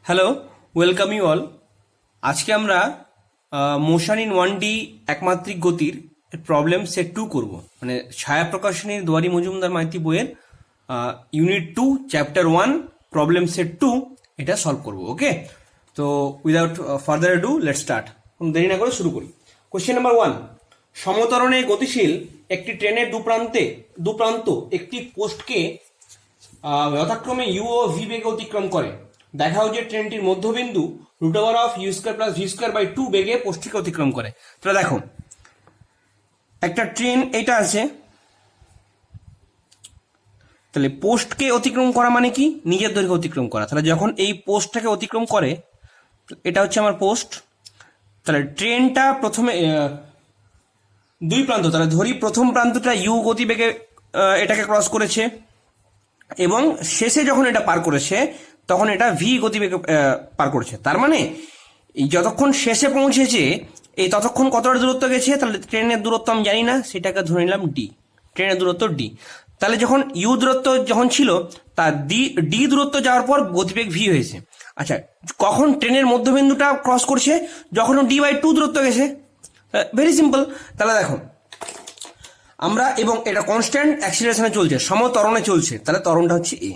Hello, welcome you all. আজকে আমরা motion in 1D একমাত্রিক গতির প্রবলেম সেট 2 করব। মানে ছায়া প্রকাশনীর দুয়ারি মজুমদার মাইতি বইয়ের ইউনিট 2 চ্যাপ্টার 1 প্রবলেম সেট 2 এটা সলভ করব। ওকে, তো without further do let start. দেরি না করে শুরু করি। কোশ্চেন নাম্বার 1, সমতরণে গতিশীল একটি ট্রেনের দুপ্রান্ত একটি পোস্টকে যথাক্রমে ইউ ও ভি বেগে অতিক্রম করে। দেখাও যে ট্রেনটির মধ্যবিন্দু √(u²+v²/2 বেগে পোস্টটিকে অতিক্রম করে। তাহলে দেখো, একটা ট্রেন এটা আছে, তাহলে পোস্টকে অতিক্রম করা মানে কি? নিজের দৈর্ঘ্য অতিক্রম করা। তাহলে যখন এই পোস্টটাকে অতিক্রম করে, এটা হচ্ছে আমার পোস্ট, তাহলে ট্রেনটা প্রথমে দুই প্রান্ত, তাহলে ধরি প্রথম প্রান্তটা ইউ গতিবেগে এটাকে ক্রস করেছে এবং শেষে যখন এটা পার করেছে তখন এটা ভি গতিবেগে পার করেছে। তার মানে যতক্ষণ শেষে পৌঁছেছে এই ততক্ষণ কতটা দূরত্ব গেছে, তাহলে ট্রেনের দূরত্ব আমি জানি না, সেটাকে ধরে নিলাম ডি, ট্রেনের দূরত্ব ডি। তাহলে যখন ইউ দূরত্ব যখন ছিল তার ডি দূরত্ব যাওয়ার পর গতিবেগ ভি হয়েছে। আচ্ছা, কখন ট্রেনের মধ্যবিন্দুটা ক্রস করছে? যখন ডি/2 দূরত্ব গেছে। Very simple. তাহলে দেখো আমরা, এবং এটা কনস্ট্যান্ট অ্যাক্সিলারেশনে চলছে, সমত্বরণে চলছে, তাহলে ত্বরণটা হচ্ছে এ।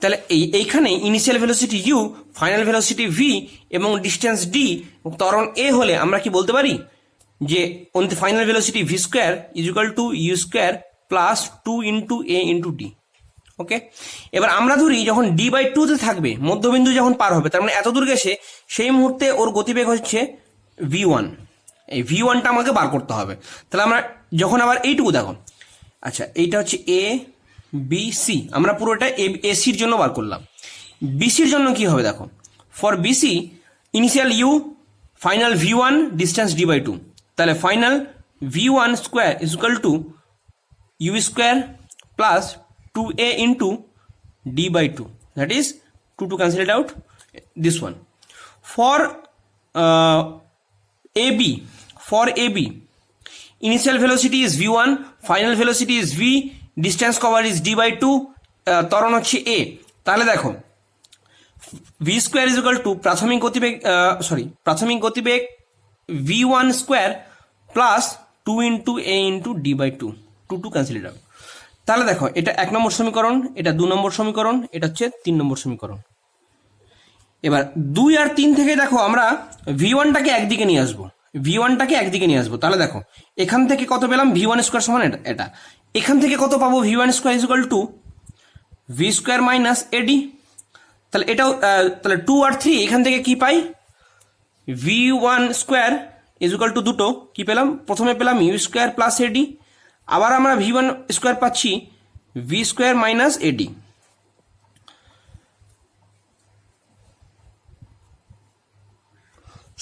তাহলে এইখানে initial velocity u, final velocity v এবং ডিস্টেন্স ডি, ত্বরণ এ হলে আমরা কি বলতে পারি যে final velocity v square is equal to you square plus 2 × a × d। Okay, এবার আমরা ধরি যখন d/2 তে থাকবে, মধ্যবিন্দু যখন পার হবে, তার মানে এত দূর গেছে, সেই মুহূর্তে ওর গতিবেগ হচ্ছে v1। এই v1টা আমাকে বার করতে হবে। তাহলে আমরা যখন আবার এইটুকু দেখো, আচ্ছা এইটা হচ্ছে এ বি সি, আমরা পুরোটা এসির জন্য বার করলাম। বিসির জন্য কি হবে দেখো, for BC initial u, final v1, distance d/2, তাহলে final v1 square is equal to you square plus 2a × d/2, that is 2 to cancel it out, this one. For AB, initial velocity is v1, final velocity is v, distance covered is d/2, ত্বরণ হচ্ছে a। তাহলে দেখো v square is equal two প্রাথমিক গতিবেগ v1 square plus 2 × a × d/2, 2 to cancel it out। তাহলে দেখো, এটা 1 নম্বর সমীকরণ, এটা 2 নম্বর সমীকরণ, এটা হচ্ছে 3 নম্বর সমীকরণ। এবার 2 আর 3 থেকে দেখো আমরা v1টাকে একদিকে নিয়ে আসবো, তাহলে দেখো এখান থেকে কত পেলাম, v1 স্কোয়ার সমান এটা, এখান থেকে কত পাবো, v1 square is equal two V square minus এডি। তাহলে এটাও, তাহলে 2 আর 3 এখান থেকে কি পাই, v1 square is equal two দুটো কি পেলাম, প্রথমে পেলাম ইউ স্কোয়ার প্লাস এডি, আবার আমরা v1 স্কোয়ার পাচ্ছি ভি স্কোয়ার মাইনাস এডি।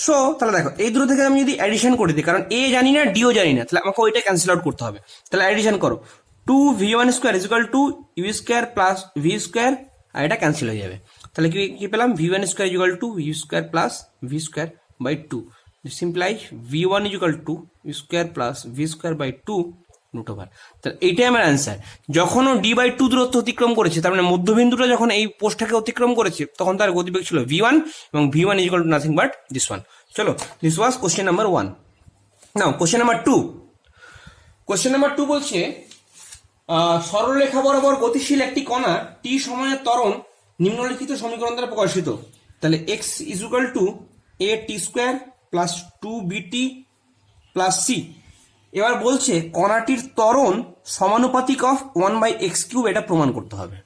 সো তাহলে দেখো, এই দুটো থেকে আমি যদি অ্যাডিশন করে দিই, কারণ এ জানি না ডিও জানি না, তাহলে আমাকে ওইটা ক্যান্সেল আউট করতে হবে। তাহলে অ্যাডিশন করো, 2v1 square is equal to you square plus v square, আর এটা ক্যান্সেল হয়ে যাবে। তাহলে কি পেলাম, v1 square is equal to you square plus v square by 2, simply v1 is equal to you square plus v square by 2 √। তাহলে এইটাই আমার অ্যান্সার। যখন ও d/2 দূরত্ব অতিক্রম করেছে, তার মানে মধ্যবিন্দুটা যখন এই পোস্টটাকে অতিক্রম করেছে, তখন তার গতিবেগ ছিল v1, এবং v1 is equal to nothing but this one. চলো, this was question number 1। Now question number 2। Question number 2 বলছে, সরলরেখা বরাবর গতিশীল একটি কণা টি সময়ের ত্বরণ নিম্নলিখিত সমীকরণ দ্বারা প্রকাশিত। তাহলে x is equal two a t square plus 2bt plus c। এবার বলছে কণাটির ত্বরণ সমানুপাতিক অফ 1/x³, এটা প্রমাণ করতে হবে।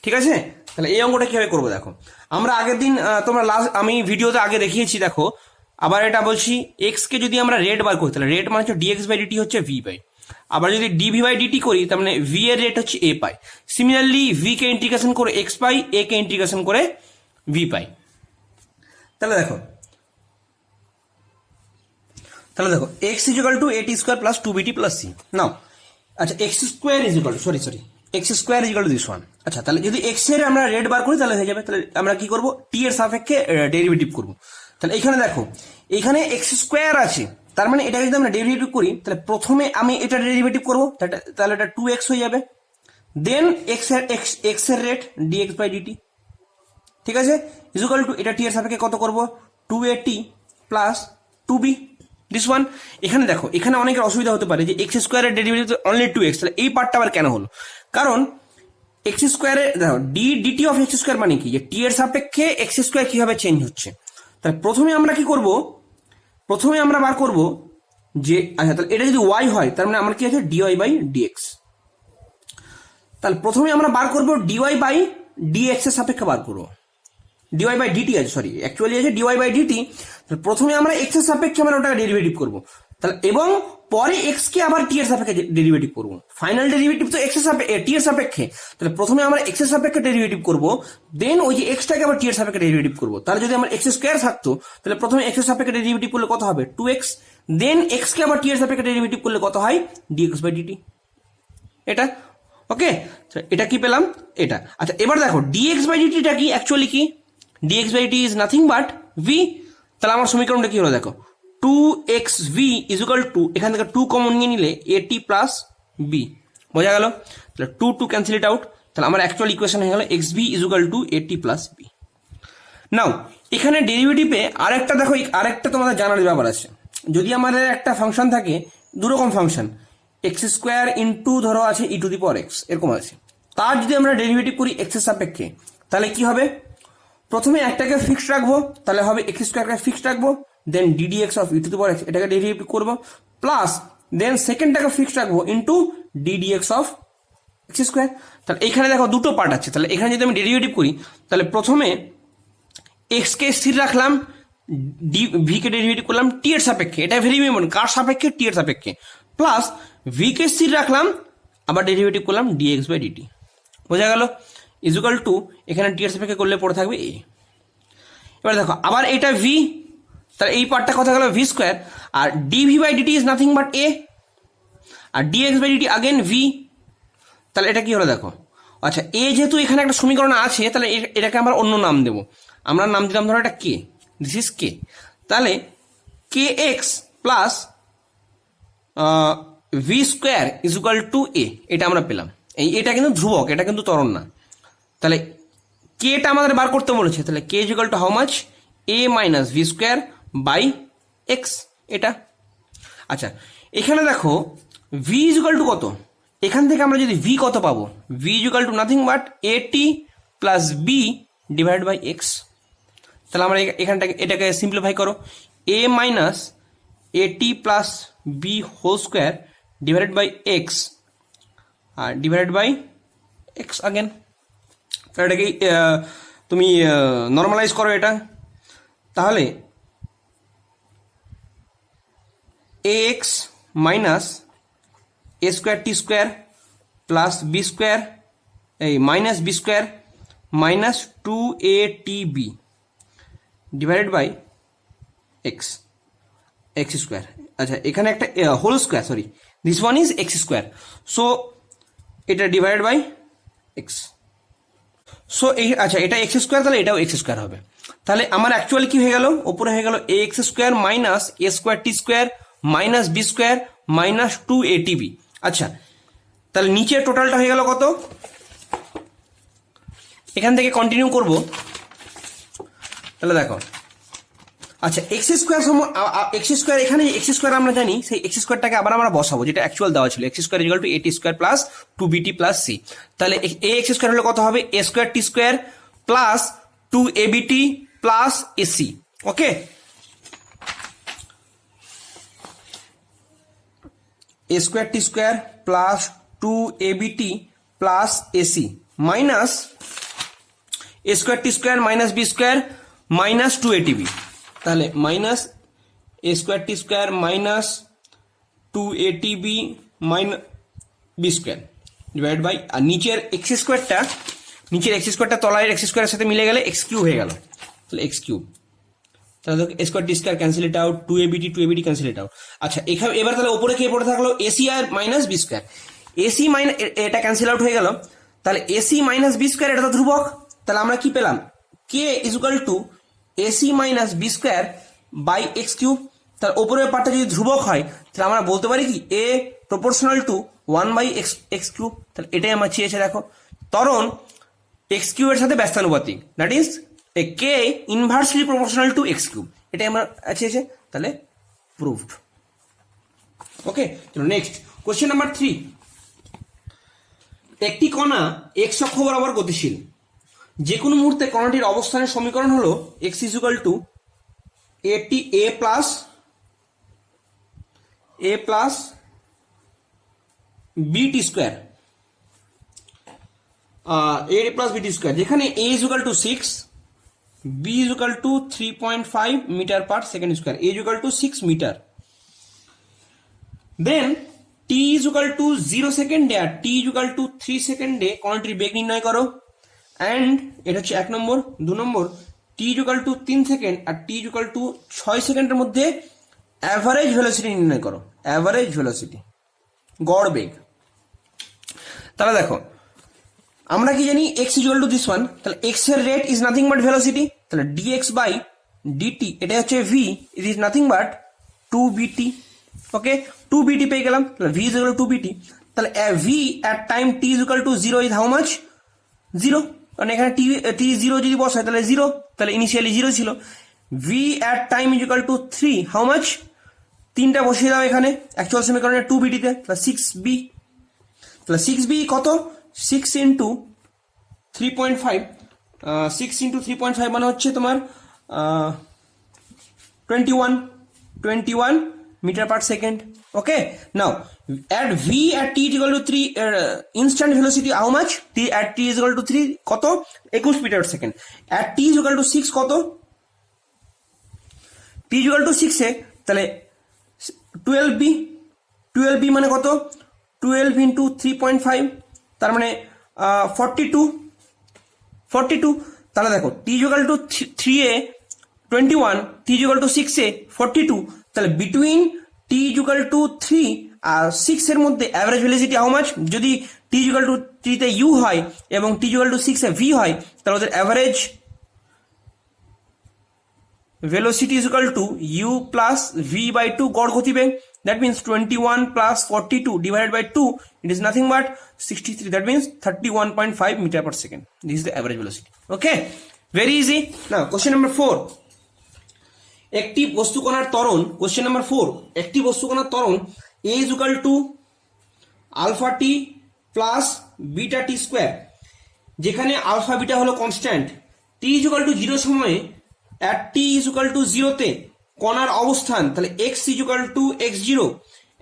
ঠিক আছে, তাহলে এই অঙ্কটা কিভাবে করবো দেখো, আমরা আগের দিন আমি ভিডিওতে আগে দেখিয়েছি। দেখো আবার এটা বলছি, x কে যদি আমরা রেট বার করি, তাহলে রেট মানে হচ্ছে dx/dt হচ্ছে v পাই। আবার যদি dv/dt করি, তার মানে v এর রেট হচ্ছে a pi. Similarly v K integration করে x pi, a K integration করে v পাই। তাহলে দেখো x is equal two at square plus 2bt plus c। নাও আচ্ছা, x square is equal two x square is equal to this one. আচ্ছা, তাহলে যদি x এর আমরা রেট বার করি তাহলে হয়ে যাবে। তাহলে আমরা কি করবো, t এর সাপেক্ষে ডেরিভেটিভ করবো। তাহলে এখানে দেখো, এখানে x স্কোয়ার আছে, তার মানে এটাকে যদি আমরা ডেরিভেটিভ করি, তাহলে প্রথমে আমি এটা ডেরিভেটিভ করবো, তাহলে এটা 2x হয়ে যাবে। দেন x এর রেট dx/dt, ঠিক আছে, ইজুকাল টু এটা টি এর সাপেক্ষে কত করব, 2at plus 2b this one. এখানে দেখো, এখানে অনেকের অসুবিধা হতে পারে যে এক্স স্কোয়ারের ডেরিভেটিভ অনলি 2x, তাহলে এই পার্টটা আবার কেন হলো, কারণ এক্স স্কোয়ারে দেখো ডিটি অফ এক্স স্কোয়ার মানে কি, যে টি এর সাপেক্ষে এক্স স্কোয়ার কিভাবে চেঞ্জ হচ্ছে। তাহলে প্রথমে আমরা কি করব, প্রথমে আমরা বার করব যে আচ্ছা তাহলে এটা যদি y হয় তার মানে আমার কি আছে dy/dx। তাহলে প্রথমে আমরা বার করব dy/dx এর সাপেক্ষে বার করব, dy/dt আছে, সরি অ্যাকচুয়ালি আছে dy/dt। তাহলে প্রথমে আমরা x এর সাপেক্ষে আমরা ওটাকে ডেরিভেটিভ করব, তাহলে এবং পরে x কে আবার t এর সাপেক্ষে ডেরিভেটিভ করব। ফাইনাল ডেরিভেটিভ তো x এর সাপেক্ষে t এর সাপেক্ষে, তাহলে প্রথমে আমরা x এর সাপেক্ষে ডেরিভেটিভ করব, দেন ওই যে x টাকে আবার t এর সাপেক্ষে ডেরিভেটিভ করব। তাহলে যদি আমার x স্কয়ার থাকতো তাহলে প্রথমে x এর সাপেক্ষে ডেরিভেটিভ করলে কত হবে 2x, দেন x কে আবার t এর সাপেক্ষে ডেরিভেটিভ করলে কত হয় dx/dt। এটা ওকে, এটা কি পেলাম এটা। আচ্ছা এবার দেখো dx/dt টা কি অ্যাকচুয়ালি কি, dx/dt is nothing but v। তাহলে আমার সমীকরণটা কি হলো দেখো, 2xv ইজুকাল টু এখান থেকে 2 কমন নিয়ে নিলে at প্লাস b, বোঝা গেল। তাহলে 2 ক্যান্সেল ইট আউট, তাহলে আমার অ্যাকচুয়াল ইকুয়েশন হয়ে গেল xv is equal to at plus b। Now এখানে ডেরিভেটিভে আরেকটা দেখো, আরেকটা তোমাদের জানার ব্যাপার আছে। যদি আমাদের একটা ফাংশন থাকে, দুরকম ফাংশন, এক্স স্কোয়ার ইন্টু ধরো আছে ই টু দি পাওয়ার এক্স এরকম আছে, তার যদি আমরা ডেরিভেটিভ করি এক্স এর সাপেক্ষে তাহলে কি হবে, প্রথমে একটাকে ফিক্সড রাখবো, তাহলে হবে এক্স স্কোয়ারকে ফিক্সড রাখবো, then d d x of e to the power x এটাকে ডেরিভেটিভ করবো, প্লাস দেন সেকেন্ডটাকে ফিক্সড রাখবো into d d x of x square. তাহলে এখানে দেখো দুটো পার্ট আছে, তাহলে এখানে যদি আমি ডেরিভেটিভ করি তাহলে প্রথমে এক্স কে স্থির রাখলাম, ভি কে ডেরিভেটিভ করলাম টি এর সাপেক্ষে, এটা ভেরি ইম্পর্টেন্ট, কার সাপেক্ষে টি এর সাপেক্ষে, প্লাস ভি কে স্থির রাখলাম আবার ডেরিভেটিভ করলাম dx/dt, বোঝা গেল, ইজুকাল টু এখানে টি এর সাপেক্ষে করলে পড়ে থাকবে এ। এবার দেখো আবার এটা ভি, তাহলে এই পার্টটা কথা গেল ভি স্কোয়ার, আর dv/dt is nothing but a, আর dx/dt আগেন ভি। তাহলে এটা কি হলো দেখো, আচ্ছা এ যেহেতু এখানে একটা সমীকরণ আছে তাহলে এটাকে আমরা অন্য নাম দেবো, আমরা নাম দিলাম ধরো এটা কে, দিস ইজ কে। তাহলে k x plus v square equal to a, এটা আমরা পেলাম। এটা কিন্তু ধ্রুবক, এটা কিন্তু ত্বরণ না। তাহলে কেটা আমাদের বার করতে বলেছে, তাহলে k equal to how much, a minus v square by x এটা। আচ্ছা এখানে দেখো ভি ইজুকাল টু কত, এখান থেকে আমরা যদি ভি কত পাবো, v equal to nothing but a t plus b divide by x. তাহলে আমরা এখানটাকে এটাকে সিম্পলিফাই করো, a minus a t plus b whole square divided by x আর ডিভাইডেড বাই এক্স আগেন। তাহলে এটাকে তুমি নর্মালাইজ করো এটা, তাহলে a x minus a square t square plus b square এই minus b square minus 2a/b divided by x, x square. আচ্ছা এখানে একটা whole square, sorry this one is x square, so এটা ডিভাইডেড বাই এক্স। সো এই আচ্ছা এটা x square, তাহলে এটাও এক্স স্কোয়ার হবে। তাহলে আমার অ্যাকচুয়ালি কি হয়ে গেল, ওপরে হয়ে গেল a x square minus a square t square minus b square minus 2a/b। আচ্ছা তাহলে নিচের টোটালটা হয়ে গেল কত, এখান থেকে কন্টিনিউ করব। তাহলে দেখো আচ্ছা এক্স স্কোয়ার এক্স স্কোয়ার, এখানে এক্স স্কোয়ার আমরা জানি, সেই এক্স স্কোয়ারটাকে আবার আমরা বসাবো যেটা অ্যাকচুয়াল দেওয়া ছিল, x square equal to a t square plus 2bt plus c. তাহলে এ এক্স স্কোয়ার হলে কত হবে, a square t square plus 2abt plus a c. Okay, a square t square plus 2abt plus a c minus a square t square minus b square minus 2atb। তাহলে minus a square t square minus 2atb minus b square divide by, আর নিচের x স্কোয়ারটা তলায় x স্কোয়ারের সাথে মিলে গেলে x cube হয়ে গেল, তাহলে এক্স কিউব। তাহলে দেখো a square t square cancel it out, 2abt cancel it out. আচ্ছা এখানে এবার তাহলে ওপরে কে পড়ে থাকলো, এসি আর minus b square, a c minus এটা ক্যান্সেল আউট হয়ে গেল, তাহলে এসি মাইনাস বি স্কোয়ার এটা তো ধ্রুবক, তাহলে আমরা কি পেলাম, k is equal to a c minus b square by x cube. তার ওপরের পার্টটা যদি ধ্রুবক হয় তাহলে আমরা বলতে পারি কি এ প্রপোর্শনাল টু 1/x কিউব। তাহলে এটাই আমার চেয়েছে, দেখো ত্বরণ এক্স কিউবের সাথে ব্যস্তানুপাতিক, that is a k inversely proportional to x cube, এটাই আমার আছে, তাহলে প্রুভড। ওকে, চলো নেক্সট কোশ্চেন নাম্বার 3। একটি কণা এক্স অক্ষ বরাবর গতিশীল, যে কোনো মুহূর্তে কণাটির অবস্থানের সমীকরণ হলো x equal to a plus b t square, a plus b t square, যেখানে a equal to 6, b equal to 3.5 metre per second square, a equal to 6 metre. Then t equal to 0 সেকেন্ডে আর টি ইজুকাল টু 3 সেকেন্ডে কণাটির বেগ নির্ণয় করো। And এটা হচ্ছে 1 নম্বর। 2 নম্বর, টি equal two 3 second R T equal to 6 সেকেন্ডের মধ্যে average velocity নির্ণয় করো, অ্যাভারেজ ভেলোসিটি, গড় বেগ। তাহলে দেখো আমরা কি জানি x equal to this one, তাহলে x এর rate is nothing but velocity, তাহলে dx বাই dt এটা হচ্ছে v, it is nothing but 2bt। Okay, 2bt পেয়ে গেলাম, তাহলে v is equal two 2bt। তাহলে v at time t is equal to 0 is how much? 0, কারণ এখানে t 0 যদি বসায় তাহলে 0, তাহলে ইনিশিয়ালি 0 ছিল। v at time is equal to 3, how much? 3টা বসিয়ে দাও এখানে অ্যাকচুয়াল সমীকরণে 2bt তে, তাহলে 6b, তাহলে 6b কত? 6 ইন্টু 3.5, 6 ইন্টু 3.5 মানে হচ্ছে তোমার 21 metre per second. Okay, now at v at t is equal to 3 instant velocity how much? t at t is equal to 3 কত? 21 metre per second. at t is equal to 6 কত? t is equal to 6 এ তাহলে 12b মানে কত? 12 into 3.5, তার মানে 42। তাহলে দেখো t equal to 3 A 21, t equal to 6 এ 42, তাহলে বিটুইন t ইকুয়াল টু 3 আর 6 এর মধ্যে অ্যাভারেজ ভেলোসিটি হাউ মাচ? যদি t ইকুয়াল টু 3 তে u হয় এবং t equal to 6 A v হয়, তাহলে ওদের average velocity is equal to u plus v by 2 গড় গতিবেগ। That means 21 plus 42 divided by 2, it is nothing but 63, that means 31.5 meter per second. This is the average velocity. Okay, very easy. Now question number 4, একটি বস্তু কণার ত্বরণ, question number 4, একটি বস্তু কণার ত্বরণ a is equal to alpha t plus beta t square, যেখানে alpha beta হলো constant, t is equal to 0 সময়ে at t is equal to 0 তে কণার অবস্থান, তাহলে x is equal to x0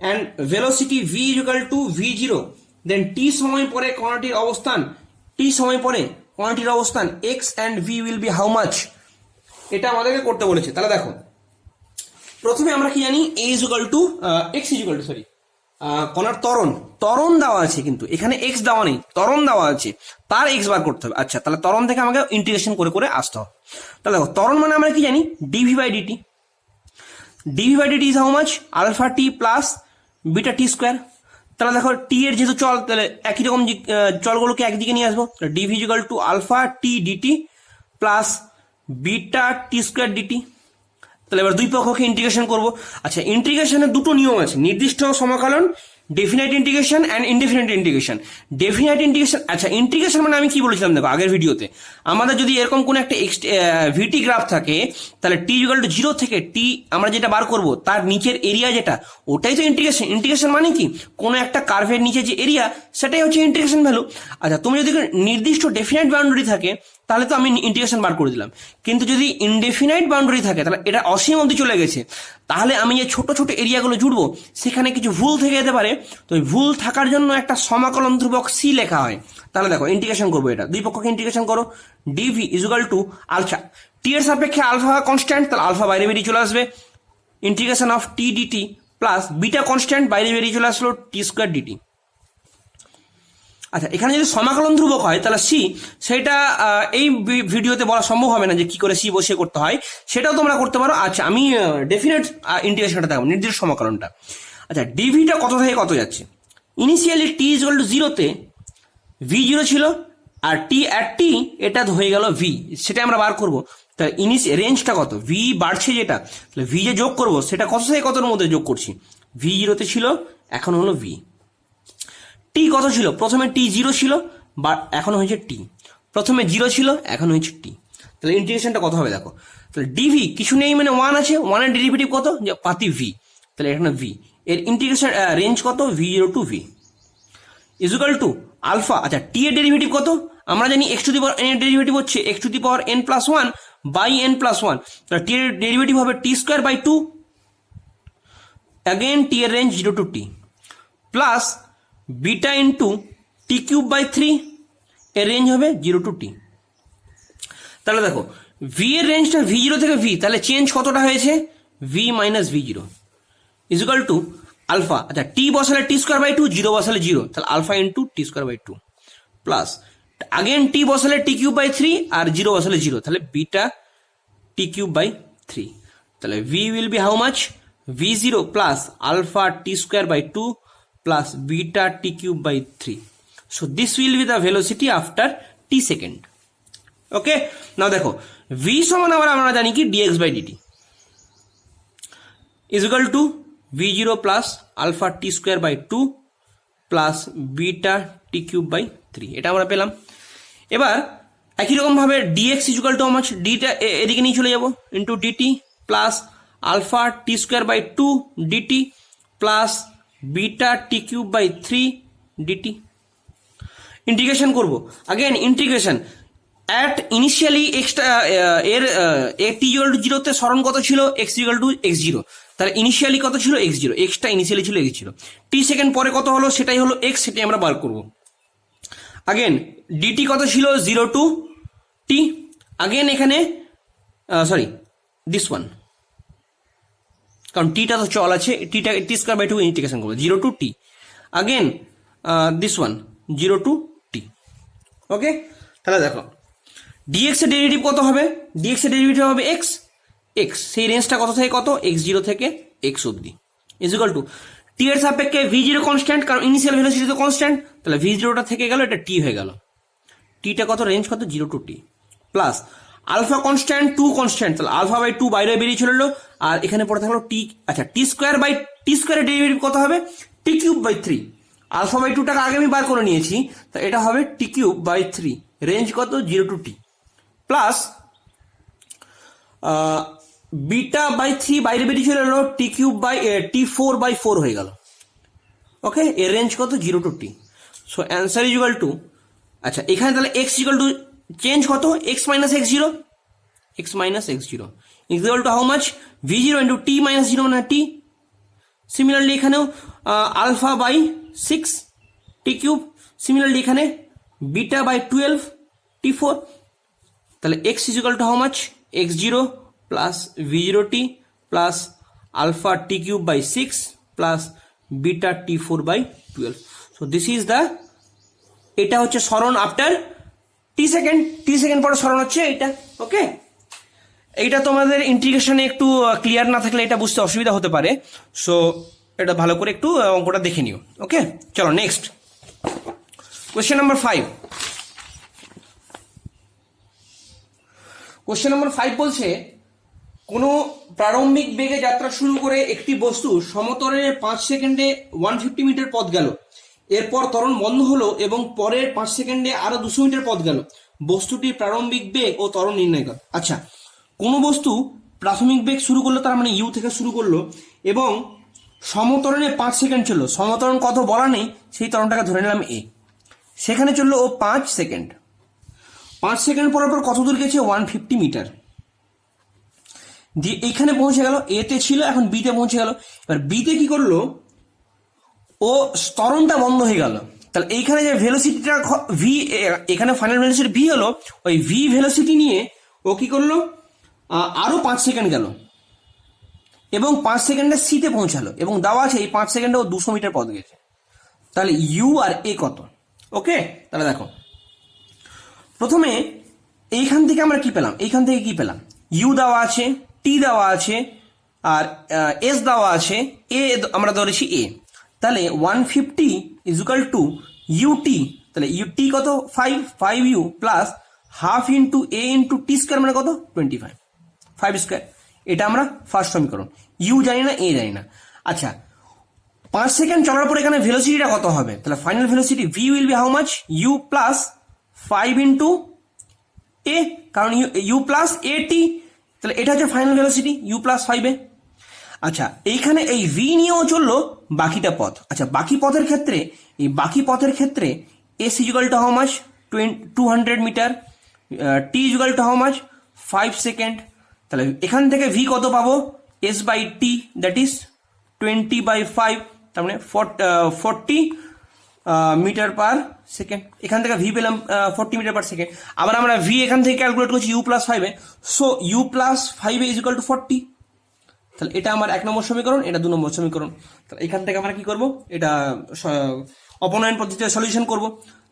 and velocity v is equal to v0, then t সময় পরে কণাটির অবস্থান, x and v will be how much? এটা আমাদেরকে করতে বলেছে। তাহলে দেখো প্রথমে আমরা কি জানি, a is equal to x is equal to কণার ত্বরণ দেওয়া আছে, কিন্তু এখানে x দেওয়া নেই, ত্বরণ দেওয়া আছে, তার x বার করতে হবে। আচ্ছা, তাহলে ত্বরণ থেকে আমাকে ইন্টিগ্রেশন করে করে আসতে হবে। তাহলে দেখো ত্বরণ মানে আমরা কি জানি, dv by dt is how much? alpha t plus beta t square। তাহলে দেখো t এর যেহেতু চল, তাহলে একই রকম চলগুলোকে একদিকে নিয়ে আসবো, dv is equal to alpha t dt plus beta t square dt। তাহলে এবার দুই পক্ষকে ইন্টিগ্রেশন করব। আচ্ছা, ইন্টিগ্রেশনের দুটো নিয়ম আছে, নির্দিষ্ট সমাকলন, definite integration and indefinite integration. Definite integration, আচ্ছা ইন্টিগ্রেশন মানে আমি কি বলেছিলাম দেখো আগের ভিডিওতে, আমাদের যদি এরকম কোন একটা ভিটি গ্রাফ থাকে, তাহলে টি ইকুয়াল টু 0 থেকে টি আমরা যেটা বার করব তার নিচের এরিয়া যেটা, ওটাই তো ইন্টিগ্রেশন। ইন্টিগ্রেশন মানে কি, কোনো একটা কার্ভের নিচে যে এরিয়া, সেটাই হচ্ছে ইন্টিগ্রেশন ভ্যালু। আচ্ছা, তুমি যদি নির্দিষ্ট ডেফিনাইট বাউন্ডারি থাকে তাহলে তো আমি ইন্টিগ্রেশন বার করে দিলাম, কিন্তু যদি ইনডেফিনাইট বাউন্ডারি থাকে, তাহলে এটা অসীম অবধি চলে গেছে, তাহলে আমি যে ছোট ছোট এরিয়াগুলো জুড়বো সেখানে কিছু ভুল থেকে যেতে পারে। তো ভুল থাকার জন্য একটা সমাকলন ধ্রুবক সি লেখা হয়। তাহলে দেখো ইন্টিগ্রেশন করবো, এটা দুই পক্ষকে ইন্টিগ্রেশন করো, d v is equal to alpha, t এর সাপেক্ষে আলফা কনস্ট্যান্ট, তাহলে আলফা বাইরে বেরিয়ে চলে আসবে, integration of t d t plus beta constant বাইরে বেরিয়ে চলে আসলো টি স্কোয়ার ডিটি। আচ্ছা, এখানে যদি সমাকলন ধ্রুবক হয় তাহলে সি, সেটা এই ভিডিওতে বলা সম্ভব হবে না যে কি করে সি বসিয়ে করতে হয়, সেটাও তোমরা করতে পারো। আচ্ছা, আমি ডেফিনেট ইন্টিগ্রেশনটা দেখাবো, নির্দিষ্ট সমাকলনটা। আচ্ছা, ডিভিটা কত থেকে কত যাচ্ছে, initially T is equal to 0 তে v0 ছিল, আর টি অ্যাট টি এটা হয়ে গেল v, সেটা আমরা বার করবো। তা রেঞ্জটা কত, v বাড়ছে যেটা, তাহলে v যে যোগ করবো সেটা কত থেকে কতর মধ্যে যোগ করছি, v0 তে ছিল, এখন হলো v। টি কত ছিল, প্রথমে টি 0 ছিল, এখন হয়েছে টি, প্রথমে 0 ছিল, এখন হয়েছে টি। তাহলে ইন্টিগ্রেশনটা কত হবে দেখো, তাহলে ডিভি কিছু নেই মানে 1 আছে, 1 এর ডেরিভেটিভ কত, যে পাতি ভি, তাহলে এখানে ভি এর ইন্টিগ্রেশন রেঞ্জ কত, v0 to v equal to alpha. আচ্ছা টি এর ডেরিভেটিভ কত, আমরা জানি x to the power N এর ডেরিভেটিভ হচ্ছে x to the power N plus 1 by N plus 1, তাহলে টি এর ডেরিভেটিভ হবে t square by 2, again t এর range 0 to t, plus beta into t cube by 3 এর range হবে 0 to টি। তাহলে দেখো ভি এর রেঞ্জটা v0 থেকে ভি, তাহলে চেঞ্জ কতটা হয়েছে, v minus v0 is equal to alpha. আচ্ছা টি বসালে টি স্কোয়ার বাই 2, 0 বসালে 0, তাহলে alpha into T square by 2 plus again t বসালে টি কিউব বাই 3 আর 0 বসালে 0, তাহলে বিটা টি কিউব বাই 3, তাহলে v will be how much, v0 plus alpha t square by 2 plus beta t cube by 3. So this will be the velocity after t second. Okay, now দেখো v সমান আবার আমরা জানি কি dx by dt is equal to v0 plus alpha t square by 2 plus beta t cube by 3, এটা আমরা পেলাম। এবার একই রকম ভাবে dx is equal to how much, dটা এদিকে নিয়ে চলে যাব into dt plus alpha t square by 2 dt plus beta t cube by 3 dt integration করব। Again integration at initially extra এর t equal to 0 তে সরণ কত ছিল, x equal to x0, তাহলে ইনিশিয়ালি কত ছিল x0, xটা ইনিশিয়ালি ছিল x0, t সেকেন্ড পরে কত হলো সেটাই হলো x, সেটাই আমরা বার করব। अगेन dt কত ছিল 0 টু t, अगेन এখানে সরি দিস ওয়ান, কারণ টিটা তো চল আছে, টিটা টি স্কয়ার বাই 2 ইন্টিগ্রেশন করব 0 to t, again this one 0 to t। Okay, তাহলে দেখো dx এর ডেরিভেটিভ কত হবে, dx এর ডেরিভেটিভ হবে x, x সেই রেঞ্জটা কত থেকে কত, x0 থেকে x অবধি ইজ ইকুয়াল টু t এর সাপেক্ষে v0 কনস্ট্যান্ট, কারণ ইনিশিয়াল ভেলোসিটি তো কনস্ট্যান্ট, তাহলে v0টা থেকে গেল, এটা t হয়ে গেল, tটা কত রেঞ্জ কত 0 to t, plus alpha constant 2 constant, তাহলে আলফা বাই 2 বাইরে বেরিয়ে চলে এলো, আর এখানে পড়ে থাকলো t। আচ্ছা টি স্কোয়ার বাই টি স্কোয়ারের ডেরিভেটিভ কত হবে, টি কিউব বাই 3, আলফা বাই 2 টাকে আগে আমি বার করে নিয়েছি, তো এটা হবে টি কিউব বাই 3, রেঞ্জ কত 0 to t, plus beta by 3 বাইরে বেরিয়ে চলে এলো, টি কিউব বাই t4 বাই 4 হয়ে গেল। ওকে, এর রেঞ্জ কত 0 to t। So answer is equal to, আচ্ছা এখানে তাহলে x ইকুয়াল টু চেঞ্জ কত, x minus x0, x minus x0 equal to how much, v0 into t minus 0 মানে t। সিমিলারলি এখানেও alpha by 6 t cube, similarly এখানে beta by 12 t4, তাহলে x is equal to how much, x0 plus v0t plus alpha t cube by 6 plus beta t4 by 12। So this is the, এটা হচ্ছে সরণ after টি second পরে সরণ হচ্ছে এইটা। ওকে, এইটা তোমাদের ইন্টিগ্রেশনে একটু ক্লিয়ার না থাকলে এটা বুঝতে অসুবিধা হতে পারে, সো এটা ভালো করে একটু অঙ্কটা দেখে নিও। ওকে, চলো next question number 5। Question number 5 বলছে কোনো প্রারম্ভিক বেগে যাত্রা শুরু করে একটি বস্তু সমতলে 5 সেকেন্ডে 150 মিটার পথ গেল, এরপর ত্বরণ বন্ধ হলো এবং পরের 5 সেকেন্ডে আরো 200 মিটার পথ গেল, বস্তুটির প্রারম্ভিক বেগ ও ত্বরণ নির্ণয় কর। আচ্ছা, কোনো বস্তু প্রাথমিক বেগ শুরু করলো, তার মানে ইউ থেকে শুরু করলো, এবং সমতরণে 5 সেকেন্ড চললো, সমতরণ কত বলা নেই, সেই ত্বরণটাকে ধরে নিলাম এ, সেখানে চললো ও 5 সেকেন্ড, 5 সেকেন্ড পর কত দূর গেছে 150 মিটার, দিয়ে এইখানে পৌঁছে গেল, এতে ছিল এখন বিতে পৌঁছে গেল। এবার বিতে কি করলো, ও ত্বরণটা বন্ধ হয়ে গেল, তাহলে এইখানে যে ভেলোসিটিটা ভি, এখানে ফাইনাল ভেলোসিটি ভি হলো, ওই ভি ভেলোসিটি নিয়ে ও কি করলো, আরো 5 সেকেন্ড গেল এবং 5 সেকেন্ডে সিতে পৌঁছালো, এবং দেওয়া আছে এই 5 সেকেন্ডে ও 200 মিটার পথ গেছে, তাহলে ইউ আর এ কত। ওকে, তাহলে দেখো প্রথমে এইখান থেকে আমরা কি পেলাম, এইখান থেকে কি পেলাম, ইউ দেওয়া আছে, টি দেওয়া আছে, আর এস দেওয়া আছে, এ আমরা ধরেছি এ, তাহলে 150 ইজ ইকুয়াল টু ইউটি, তাহলে ইউটি কত 5 ইউ প্লাস হাফ ইন্টু এ ইন্টু টি স্কোয়ার মানে কত 25, 5 স্কোয়ার, এটা আমরা ফার্স্ট সমীকরণ, ইউ জানি না এ জানি না। আচ্ছা 5 সেকেন্ড চলার পর এখানে ভেলোসিটিটা কত হবে, তাহলে final velocity v will be how much, you plus 5 into a, কারণ ইউ প্লাস এ টি, তাহলে এটা হচ্ছে final velocity you plus 5a। আচ্ছা, এইখানে এই ভি নিয়েও চললো বাকিটা পথ। আচ্ছা, বাকি পথের ক্ষেত্রে s is equal to how much 200 metre, t is equal to how much 5 second. তাহলে এখান থেকে ভি কত পাবো, s by t, that is 20/5, তার মানে 40 মিটার পার সেকেন্ড। এখান থেকে ভি পেলাম 40 মিটার পার সেকেন্ড। আবার আমরা ভি এখান থেকে ক্যালকুলেট করছি u plus 5 a, so u plus 5a is equal to 40। তাহলে এটা আমার 1 নম্বর সমীকরণ, এটা 2 নম্বর সমীকরণ। তাহলে এখান থেকে আমরা কি করব, এটা অপনয়ন পদ্ধতিতে সলিউশন করব।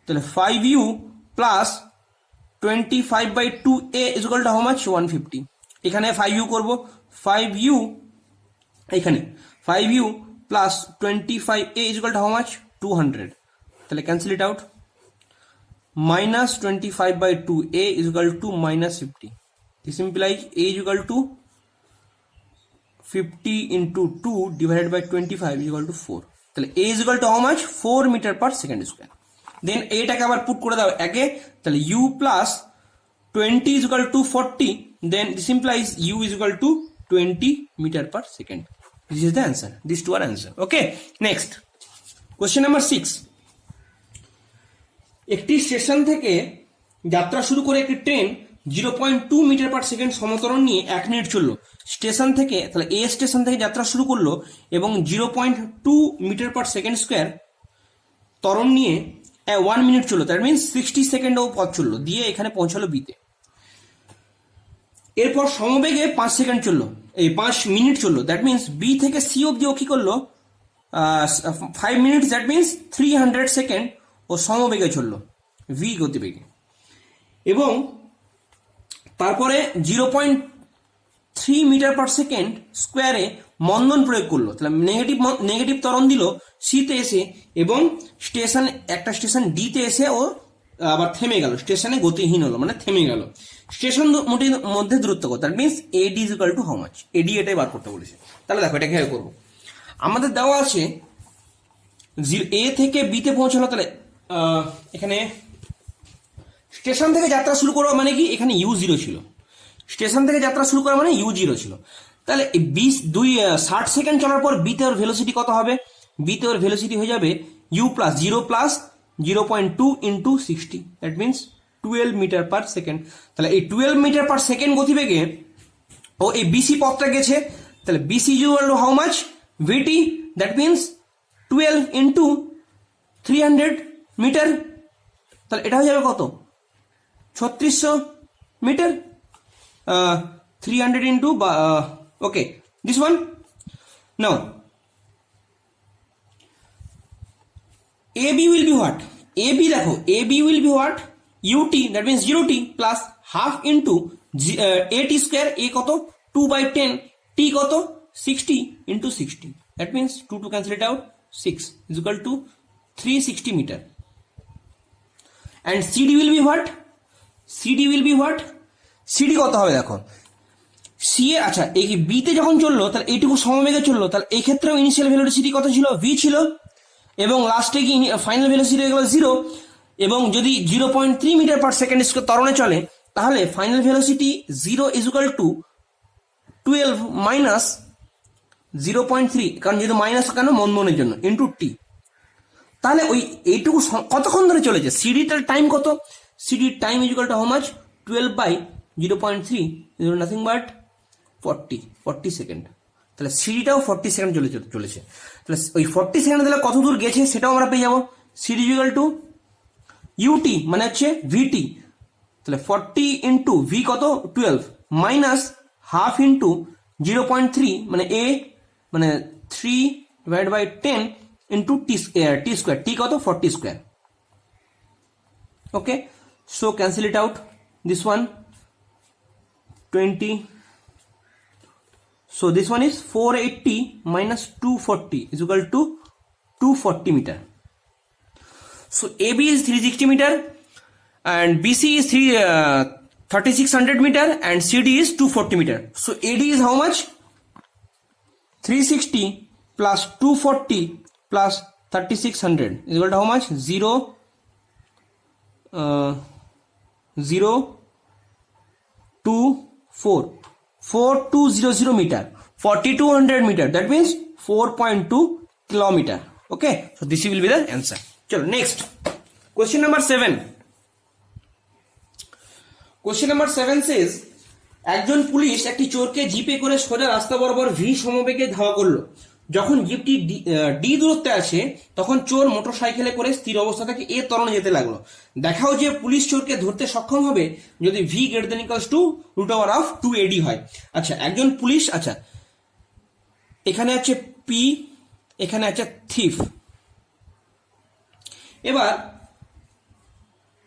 তাহলে 5u plus 25/2a is equal to how much 150। এখানে 5u করব, 5u এখানে 5u plus 25a is equal to how much 200। তাহলে cancel it out, minus 25/2a is equal to minus 50। This implies a is equal two 50 into 2 divided by 25 is equal to 4. তাহলে a is equal to how much, 4 meter per second square. Then এটাকে আবার put করে দাও একে, তাহলে u plus 20 is equal to 40, then this implies u is equal to 20 meter per second. This is the answer. These two are answer. Okay, next question number 6. একটি station থেকে যাত্রা শুরু করে একটি ট্রেন 0.2 মিটার পার সেকেন্ড সমতরণ নিয়ে 1 minute চললো। Station থেকে, তাহলে এ স্টেশন থেকে যাত্রা শুরু করলো এবং 0.2 মিটার পার সেকেন্ড স্কোয়ার ত্বরণ নিয়ে 1 মিনিট চললো, দ্যাট মিনস 60 সেকেন্ডও পথ চললো, দিয়ে এখানে পৌঁছালো বিতে। এরপর সমবেগে 5 সেকেন্ড চললো, এই 5 মিনিট চললো, দ্যাট মিনস বি থেকে সি অব্দি ও কি করলো 5 মিনিট, দ্যাট মিনস 300 সেকেন্ড ও সমবেগে চললো ভি গতিবেগে। এবং তারপরে 0.3 মিটার পার সেকেন্ড স্কোয়ারে মন্দন প্রয়োগ করলো, তাহলে নেগেটিভ ত্বরণ দিল সিতে এসে এবং একটা স্টেশন ডিতে এসে ও আবার থেমে গেল, স্টেশনে গতিহীন হলো, মানে থেমে গেল। স্টেশন মধ্যে দূরত্ব কত, that means a d is equal to how much, a d এটাই বার করতে বলেছে। তাহলে দেখো এটা কিভাবে করবো, আমাদের দেওয়া আছে এ থেকে বিতে পৌঁছালো, তাহলে এখানে স্টেশন থেকে যাত্রা শুরু করা মানে কি, এখানে u0 ছিল, স্টেশন থেকে যাত্রা শুরু করা মানে u0 ছিল। তাহলে 60 সেকেন্ড চলার পর বিতে ওর ভেলোসিটি কত হবে, বিতে ওর ভেলোসিটি হয়ে যাবে u plus 0 plus 0.2 into 60, that means 12 metre per second. তাহলে এই 12 মিটার পার সেকেন্ড গতিবেগে ও এই বিসি পথটা গেছে, তাহলে BC equal to how much VT, that means 12 into 300 metre. তাহলে এটা হয়ে যাবে কত, 3600 metre, 300 into okay, this one. Now AB will be what, AB দেখো AB will be what, ut, that means 0t plus half into at square, a কত 2/10, t কত 60 into 60, that means 2 to cancel it out, 6 is equal to 360 meter. And CD will be what, CD will be what, CD কত হবে দেখো, C এ, আচ্ছা এই বিতে যখন চললো তাহলে এইটুকু সমবেগে চললো, তাহলে এই ক্ষেত্রেও ইনিশিয়াল ভেলোসিটি কত ছিল, ভি ছিল, এবং লাস্টে কি ফাইনাল ভেলোসিটি হয়ে গেল 0। এবং যদি 0.3 মিটার পার সেকেন্ড ত্বরণে চলে তাহলে final velocity 0 is equal two 12 minus 0.3, কারণ যেহেতু মাইনাস কেন মন্দনের জন্য, ইন্টু টি। তাহলে ওই এইটুকু কতক্ষণ ধরে চলেছে, সিডিটার টাইম কত, সিডির time is equal to how much 12/0.3 is nothing but 40 second. তাহলে সিডিটাও 40 সেকেন্ড চলেছে। তাহলে ওই 40 সেকেন্ড দিলে কত দূর গেছে সেটাও আমরা পেয়ে যাবো, CD is equal to UT মানে হচ্ছে ভিটি, তাহলে 40 ইন্টু ভি কত 12 মাইনাস হাফ ইন্টু 0.3 মানে এ মানে 3/10 ইন্টু টি স্কোয়ার, টি কত 40 square. Okay, so cancel it out, this one 20, so this one is 480 minus 240 is equal to 240 meter. So AB is 360 meter and BC is 3600 meter and CD is 240 meter. So AD is how much, 360 plus 240 plus 3600 is equal to how much, 0 4200 meter, 4200 meter, that means 4.2 kilometer. Okay, so this will be the answer. Chalo, next question number 7. Question number 7 says একজন police একটি চোরকে জিপে করে সোজা রাস্তা বরাবর V সমবেগে ধাওয়া করলো। যখন জিপটি ডি দূরত্বে আছে তখন চোর মোটরসাইকেলে করে স্থির অবস্থা থেকে এ ত্বরণে যেতে লাগলো। দেখাও যে পুলিশ চোরকে ধরতে সক্ষম হবে যদি V greater than equals to √2AD হয়। আচ্ছা, একজন পুলিশ, আচ্ছা এখানে আছে পি, এখানে আছে থিফ। এবার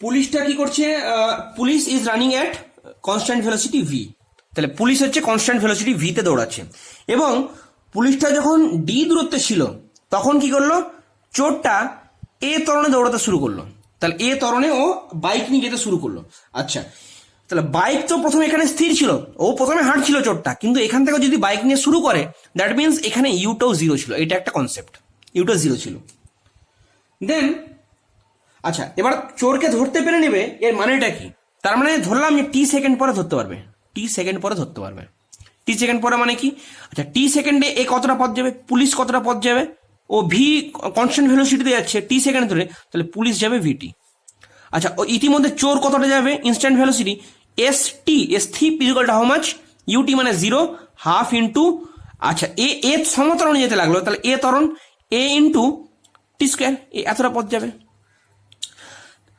পুলিশটা কি করছে? Police is running at constant velocity V. তাহলে পুলিশ হচ্ছে কনস্ট্যান্ট ভেলোসিটি ভিতে দৌড়াচ্ছে, এবং পুলিশটা যখন ডি দূরত্বে ছিল তখন কি করলো? চোরটা এ ত্বরণে দৌড়াতে শুরু করলো। তাহলে এ ত্বরণে ও বাইক নিয়ে যেতে শুরু করলো। আচ্ছা, তাহলে বাইক তো প্রথমে এখানে স্থির ছিল, ও প্রথমে হাঁটছিল চোরটা, কিন্তু এখান থেকে যদি বাইক নিয়ে শুরু করে দ্যাট মিনস এখানে ইউটাও 0 ছিল। এটা একটা কনসেপ্ট, ইউটা 0 ছিল। দেন আচ্ছা, এবার চোরকে ধরতে পেরে নেবে, এর মানেটা কি? তার মানে ধরলাম যে টি সেকেন্ড পরে ধরতে পারবে, টি সেকেন্ড পরে ধরতে পারবে। টি সেকেন্ড পরে মানে কি? আচ্ছা, টি সেকেন্ডে এ কতটা পথ যাবে, পুলিশ কতটা পথ যাবে? ও ভি কনস্ট্যান্ট ভেলোসিটিতে যাচ্ছে টি সেকেন্ড ধরে, তাহলে পুলিশ যাবে ভিটি। আচ্ছা, ও ইতিমধ্যে চোর কতটা যাবে instant velocity? S T, S three equal to how much? UT মানে 0 হাফ ইন্টু, আচ্ছা এ সমতরণে যেতে লাগলো, তাহলে এ ত্বরণ এ ইন্টু টি স্কোয়ার, এতটা পথ যাবে।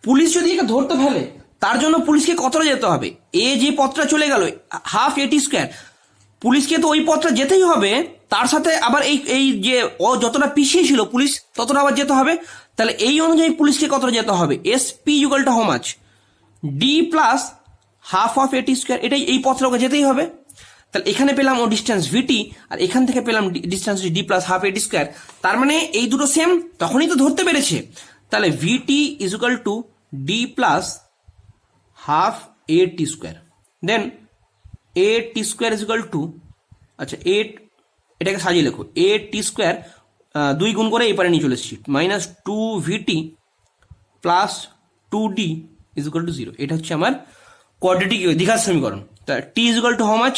পুলিশ যদি একে ধরতে ফেলে তার জন্য পুলিশকে কতটা যেতে হবে? এ যে পথটা চলে গেল হাফ এটি স্কোয়ার, পুলিশকে তো ওই পথটা যেতেই হবে, তার সাথে আবার এই যে ও যতটা পিছিয়ে ছিল পুলিশ ততটা আবার যেতে হবে। তাহলে এই অনুযায়ী পুলিশকে কতটা যেতে হবে? S P equal to how much? D plus half of এটি স্কোয়ার, এটাই এই পথটা ওকে যেতেই হবে। তাহলে এখানে পেলাম ও ডিস্টেন্স ভিটি, আর এখান থেকে পেলাম ডিস্টেন্স ডি প্লাস হাফ এটি স্কোয়ার। তার মানে এই দুটো সেম, তখনই তো ধরতে পেরেছে। তাহলে v t is equal to d plus half a t square, then a t square is equal to, আচ্ছা এটাকে সাজিয়ে লেখো, এ টি স্কোয়ার 2 গুণ করে এই পারে নিয়ে চলে এসেছি, minus 2VT plus 2D is equal to 0। এটা হচ্ছে আমার কোয়াড্রেটিক দ্বিঘাত সমীকরণ। তা t is equal to how much?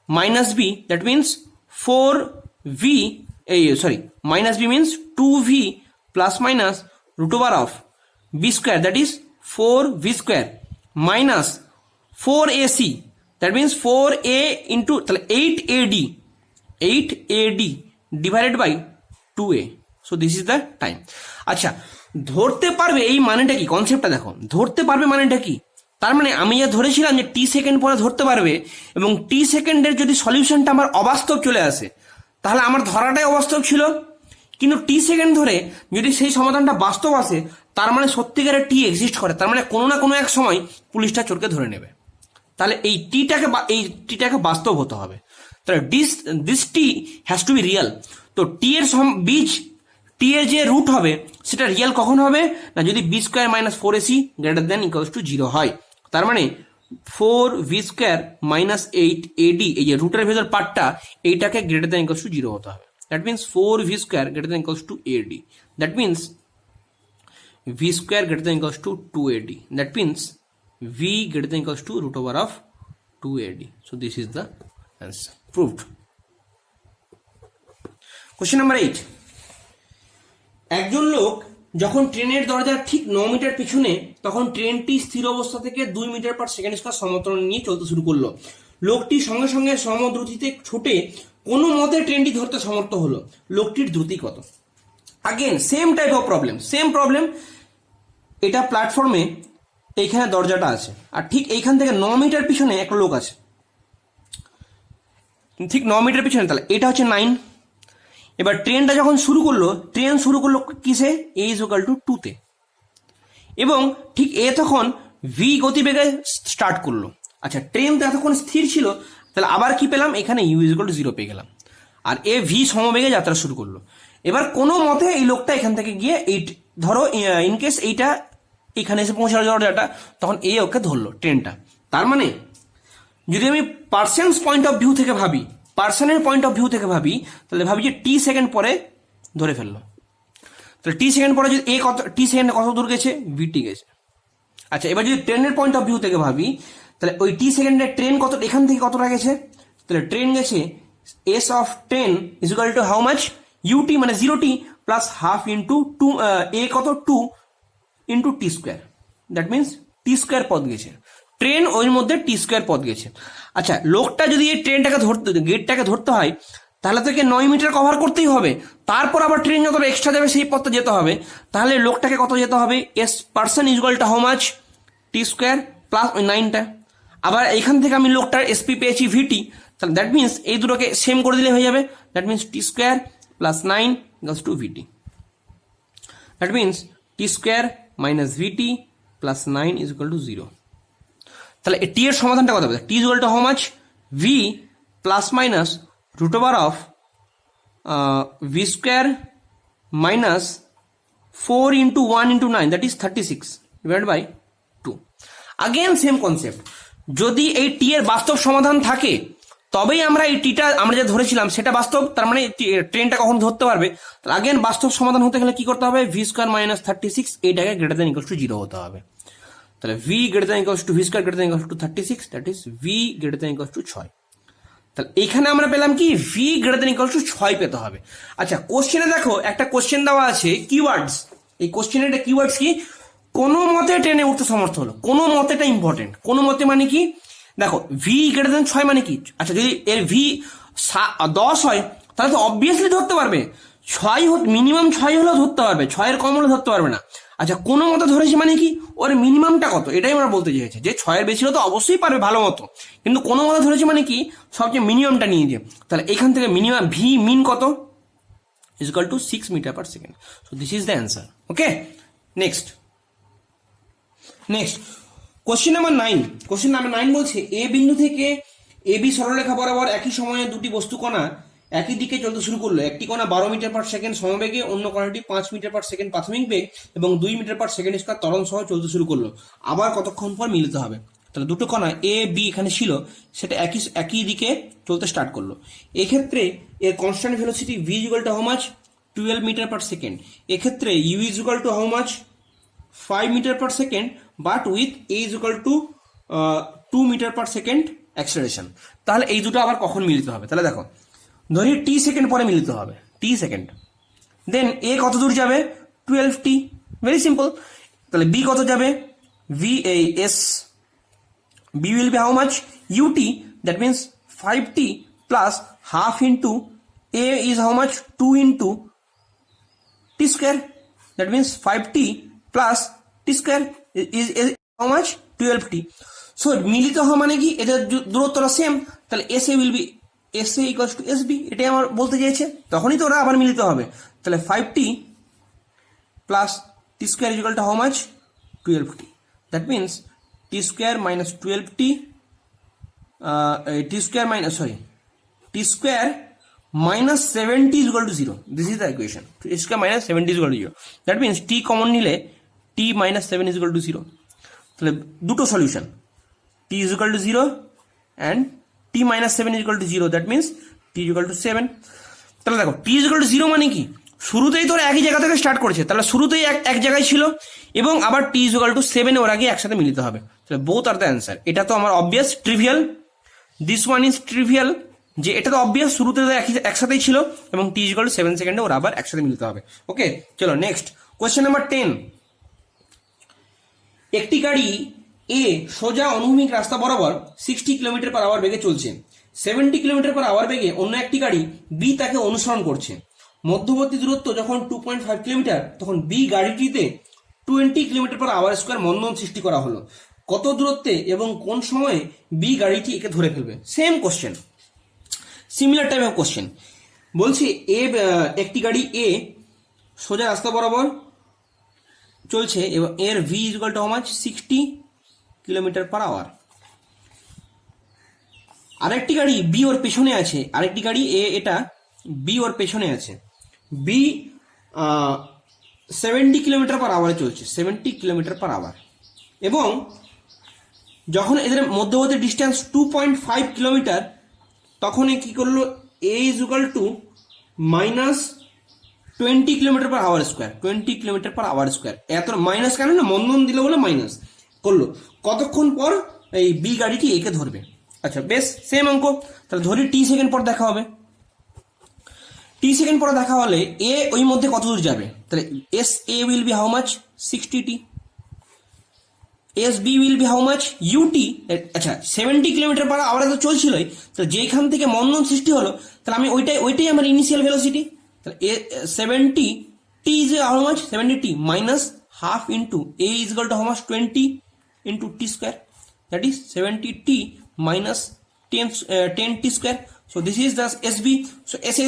Minus b, that means 4V, minus b means 2V plus minus √ of b square, that is 4V square minus 4AC, that means 4A into, তাহলে 8AD divided by 2A। So this is the time. আচ্ছা, ধরতে পারবে এই মানেটা কি? কনসেপ্টটা দেখো, ধরতে পারবে মানেটা কি? তার মানে আমি যা ধরেছিলাম যে টি সেকেন্ড পরে ধরতে পারবে, এবং টি সেকেন্ডের যদি সলিউশনটা আমার অবাস্তব চলে আসে তাহলে আমার ধরাটাই অবাস্তব ছিল। কিন্তু টি সেকেন্ড ধরে যদি সেই সমাধানটা বাস্তব আসে তার মানে সত্যিকারের টি এক্সিস্ট করে, তার মানে কোনো না কোনো এক সময় পুলিশটা চোরকে ধরে নেবে। তাহলে এই টিটাকে বাস্তব হতে হবে। তাহলে this T has to be real. তো টি এর বীজ, টি এর যে রুট হবে সেটা রিয়েল কখন হবে না? যদি B square minus 4AC greater than equals to 0 হয়। তার মানে 4V স্কোয়ার মাইনাস 8AD, এই যে রুটের ভেতর পার্টটা, এইটাকে গ্রেটার দেন ইকুয়ালস টু 0 হতে হবে। That means 4V square greater than equals two AD, that means V square greater than equals to 2AD. That means V greater than equals to √ of 2AD. So this is the answer. Proved. Question number 8. একজন লোক যখন ট্রেনের দরজার ঠিক 9 metre পিছনে, তখন ট্রেনটি স্থির অবস্থা থেকে 2 মিটার পার সেকেন্ড স্কয়ার সমতরণ নিয়ে চলতে শুরু করলো। লোকটি সঙ্গে সঙ্গে সমদ্রুতিতে ছুটে কোনো মতে ট্রেনটি ধরতে সমর্থ হলো। লোকটির দ্রুতি কত? Again same type of problem, same problem. এটা প্ল্যাটফর্মে এইখানে দরজাটা আছে, আর ঠিক এইখান থেকে 9 মিটার পিছনে একটা লোক আছে, ঠিক 9 মিটার পিছনে। তাহলে এটা হচ্ছে 9। এবার ট্রেনটা যখন শুরু করলো, ট্রেন শুরু করলো কিসে? এ ইজ ইকুয়াল টু 2 তে, এবং ঠিক এ তখন ভি গতিবেগে স্টার্ট করলো। আচ্ছা, ট্রেন তো এতক্ষণ স্থির ছিল, তাহলে আবার কি পেলাম? এখানে ইউ ইজ ইকুয়াল টু 0 পেয়ে গেলাম, আর এ ভি সমবেগে যাত্রা শুরু করলো। এবার কোনো মতে এই লোকটা এখান থেকে গিয়ে এই, ধরো ইনকেস এইটা এখানে এসে পৌঁছালো দরজাটা, তখন এ ওকে ধরলো ট্রেনটা। তার মানে যদি আমি পার্সনস পয়েন্ট অফ ভিউ থেকে ভাবি, পার্সনের পয়েন্ট অফ ভিউ থেকে ভাবি, তাহলে ভাবি যে টি সেকেন্ড পরে ধরে ফেললো। তাহলে টি সেকেন্ড পরে যদি টি সেকেন্ডে কত দূর গেছে? ভিটি গেছে। আচ্ছা, এবার যদি ট্রেনের পয়েন্ট অফ ভিউ থেকে ভাবি, তাহলে ওই টি সেকেন্ডে ট্রেন কত, এখান থেকে কতটা গেছে, তাহলে ট্রেন গেছে S of 10 is equal to how much, UT মানে 0t প্লাস হাফ ইন্টু 2, এ কত 2 into T square, that means T square পদ গেছে, ট্রেন ওই মধ্যে টি স্কোয়ার পদ গেছে। আচ্ছা, লোকটা যদি এই ট্রেনটাকে ধরতে, গেটটাকে ধরতে হয়, তাহলে তোকে 9 মিটার কভার করতেই হবে, তারপর আবার ট্রেন যতটা এক্সট্রা যাবে সেই পথটা যেতে হবে, তাহলে লোকটাকে কত যেতে হবে, S person is equal to how much, T square plus ওই 9টা, আবার এখান থেকে আমি লোকটার এসপি পেয়েছি ভিটি, তাহলে দ্যাট মিনস এই দুটোকে সেম করে দিলে হয়ে যাবে, that means T square plus 9 equals to v t, that means T square minus v t plus 9 is equal to 0। তাহলে টি এর সমাধানটা কত হবে, t is equal to how much, v plus minus root over of v square minus 4 into 1 into 9 that is 36 divide by 2। Again same concept, যদি এই টি এর বাস্তব সমাধান থাকে তবেই আমরা এই টিটা আমরা যে ধরেছিলাম সেটা বাস্তব, তার মানে ট্রেনটা কখন ধরতে পারবে, তাহলে আগেন বাস্তব সমাধান হতে গেলে কি করতে হবে, ভি স্কোয়ার মাইনাস 36 এইটাকে গ্রেটার দ্যান ইকুয়ালস টু 0 হতে হবে, তাহলে V greater than equals to V square greater than equals to 36 that is V greater than equals to 6। তাহলে এখানে আমরা পেলাম কি, V greater than equals to 6 পেতে হবে। আচ্ছা, কোশ্চেনে দেখো একটা কোশ্চেন দেওয়া আছে কিওয়ার্ডস, এই কোশ্চেনের একটা কিওয়ার্ডস কি, কোনো মতে ট্রেনে উঠতে সমর্থ হলো, কোনো মতেটা ইম্পর্টেন্ট, কোনো মতে মানে কি, দেখো ভি গ্রেটার দ্যান 6 মানে কি, আচ্ছা যদি এর ভি 10 হয় তাহলে তো অবভিয়াসলি ধরতে পারবে, 6 মিনিমাম 6 হলেও ধরতে পারবে, 6 এর কম হলে ধরতে পারবে না। আচ্ছা, কোনো মতো ধরেছি মানে কি, ওর মিনিমামটা কত, এটাই আমরা বলতে চেয়েছি, যে 6 এর বেশি হলে তো অবশ্যই পারবে ভালো মতো, কিন্তু কোনো মতো ধরেছি মানে কি, সবচেয়ে মিনিমামটা নিয়ে যে, তাহলে এখান থেকে মিনিমাম ভি মিন কত, is equal to 6 metre per second, so this is the answer. Okay, next question number 9। Question number 9 বলছে এ বিন্দু থেকে এ বি সরলরেখা বরাবর একই সময়ে দুটি বস্তু কণা একই দিকে চলতে শুরু করলো, একটি কণা 12 মিটার পার সেকেন্ড সমবেগে, অন্য কণাটি 5 মিটার পার সেকেন্ড প্রাথমিক বেগ এবং 2 মিটার পার সেকেন্ড স্কয়ার ত্বরণ সহ চলতে শুরু করলো, আবার কতক্ষণ পর মিলিত হবে। তাহলে দুটো কণা এ বি এখানে ছিল, সেটা একই দিকে চলতে স্টার্ট করলো, এক্ষেত্রে এর constant velocity v is equal to how much, 12 metre per second, এক্ষেত্রে u is equal to how much, 5 metre per second, but with a is equal to 2 metre per second acceleration. তাহলে এই দুটো আবার কখন মিলিত হবে, তাহলে দেখো ধরি টি সেকেন্ড পরে মিলিত হবে, টি সেকেন্ড, দেন এ কত দূর যাবে, 12t, ভেরি সিম্পল। তাহলে বি কত যাবে, V S B will be how much, UT, that means 5t plus half into A is how much, 2 into T square, that means 5t plus T square is how much, 12t। So মিলিত হওয়া মানে কি, এদের দূরত্বটা same, তাহলে S A will be S A equals to S B, এটাই আমার বলতে চেয়েছে, তখনই তো ওরা আবার মিলিত হবে। তাহলে 5t plus T square is equal to how much, 12t, that means T square minus 12t, T square minus T square minus 70 is equal to 0. This is the equation. T square minus 70 is equal to 0. That means t common নিলে t minus 7 is equal to 0. তাহলে দুটো solution, t is equal to 0 and t minus 7 is equal to 0. That means t is equal to 7. তাহলে দেখো t is equal to 0 মানে কি, শুরুতেই তোরা একই জায়গা থেকে স্টার্ট করেছে, তাহলে শুরুতেই এক জায়গায় ছিল এবং আবার t is equal to 7 ওর আগে একসাথে মিলিত হবে, তাহলে বোথ আর দ্য অ্যান্সার। এটা তো আমার obvious trivial, this one is trivial, যে এটা তো অবভিয়াস শুরুতে একসাথেই ছিল এবং টি ইজ ইকুয়াল টু 7 সেকেন্ডে ওরা আবার একসাথে মিলতে হবে। ওকে, চলো নেক্সট কোয়েশ্চেন নাম্বার 10। একটি গাড়ি এ সোজা অনুভূমিক রাস্তা বরাবর 60 কিলোমিটার পার আওয়ার বেগে চলছে, 70 কিলোমিটার পার আওয়ার বেগে অন্য একটি গাড়ি বি তাকে অনুসরণ করছে, মধ্যবর্তী দূরত্ব যখন 2.5 কিলোমিটার, তখন বি গাড়িটিতে 20 কিলোমিটার পার আওয়ার স্কোয়ার মন্দন সৃষ্টি করা হলো, কত দূরত্বে এবং কোন সময়ে বি গাড়িটি একে ধরে ফেলবে। Same question, similar type of question. বলছি একটি গাড়ি এ সোজা রাস্তা বরাবর চলছে এবং এর V is equal to how much, 60 kilometre per hour. আরেকটি গাড়ি বি ওর পেছনে আছে, আরেকটি গাড়ি এ এটা বি ওর পেছনে আছে, বি 70 কিলোমিটার পার আওয়ারে চলছে, 70 কিলোমিটার পার আওয়ার, এবং যখন এদের মধ্যবর্তী ডিস্টেন্স 2.5 কিলোমিটার, তখন কি করলো, a is equal to minus 20 kilometre per hour square, 20 kilometre per hour square. এত মাইনাস কেন না, মন্দন দিল বলে মাইনাস করলো, কতক্ষণ পর এই বি গাড়িটি এ কে ধরবে। আচ্ছা বেশ, সেম অঙ্ক। তাহলে ধরি টি সেকেন্ড পর দেখা হবে। টি সেকেন্ড পরে দেখা হলে এ ওই মধ্যে কত দূর যাবে, তাহলে S A will be how much 60t, S B will be how much UT. আচ্ছা 70 কিলোমিটার পার আওয়ারে তো চলছিলই, তো যেখান থেকে মন্দন সৃষ্টি হলো তাহলে আমি ওইটাই আমার ইনিশিয়াল ভেলোসিটি। তাহলে 70 t is how much 70t minus half into A is equal to how much 20 into T square, that is 70t minus 10t square. So this is the SB. So SA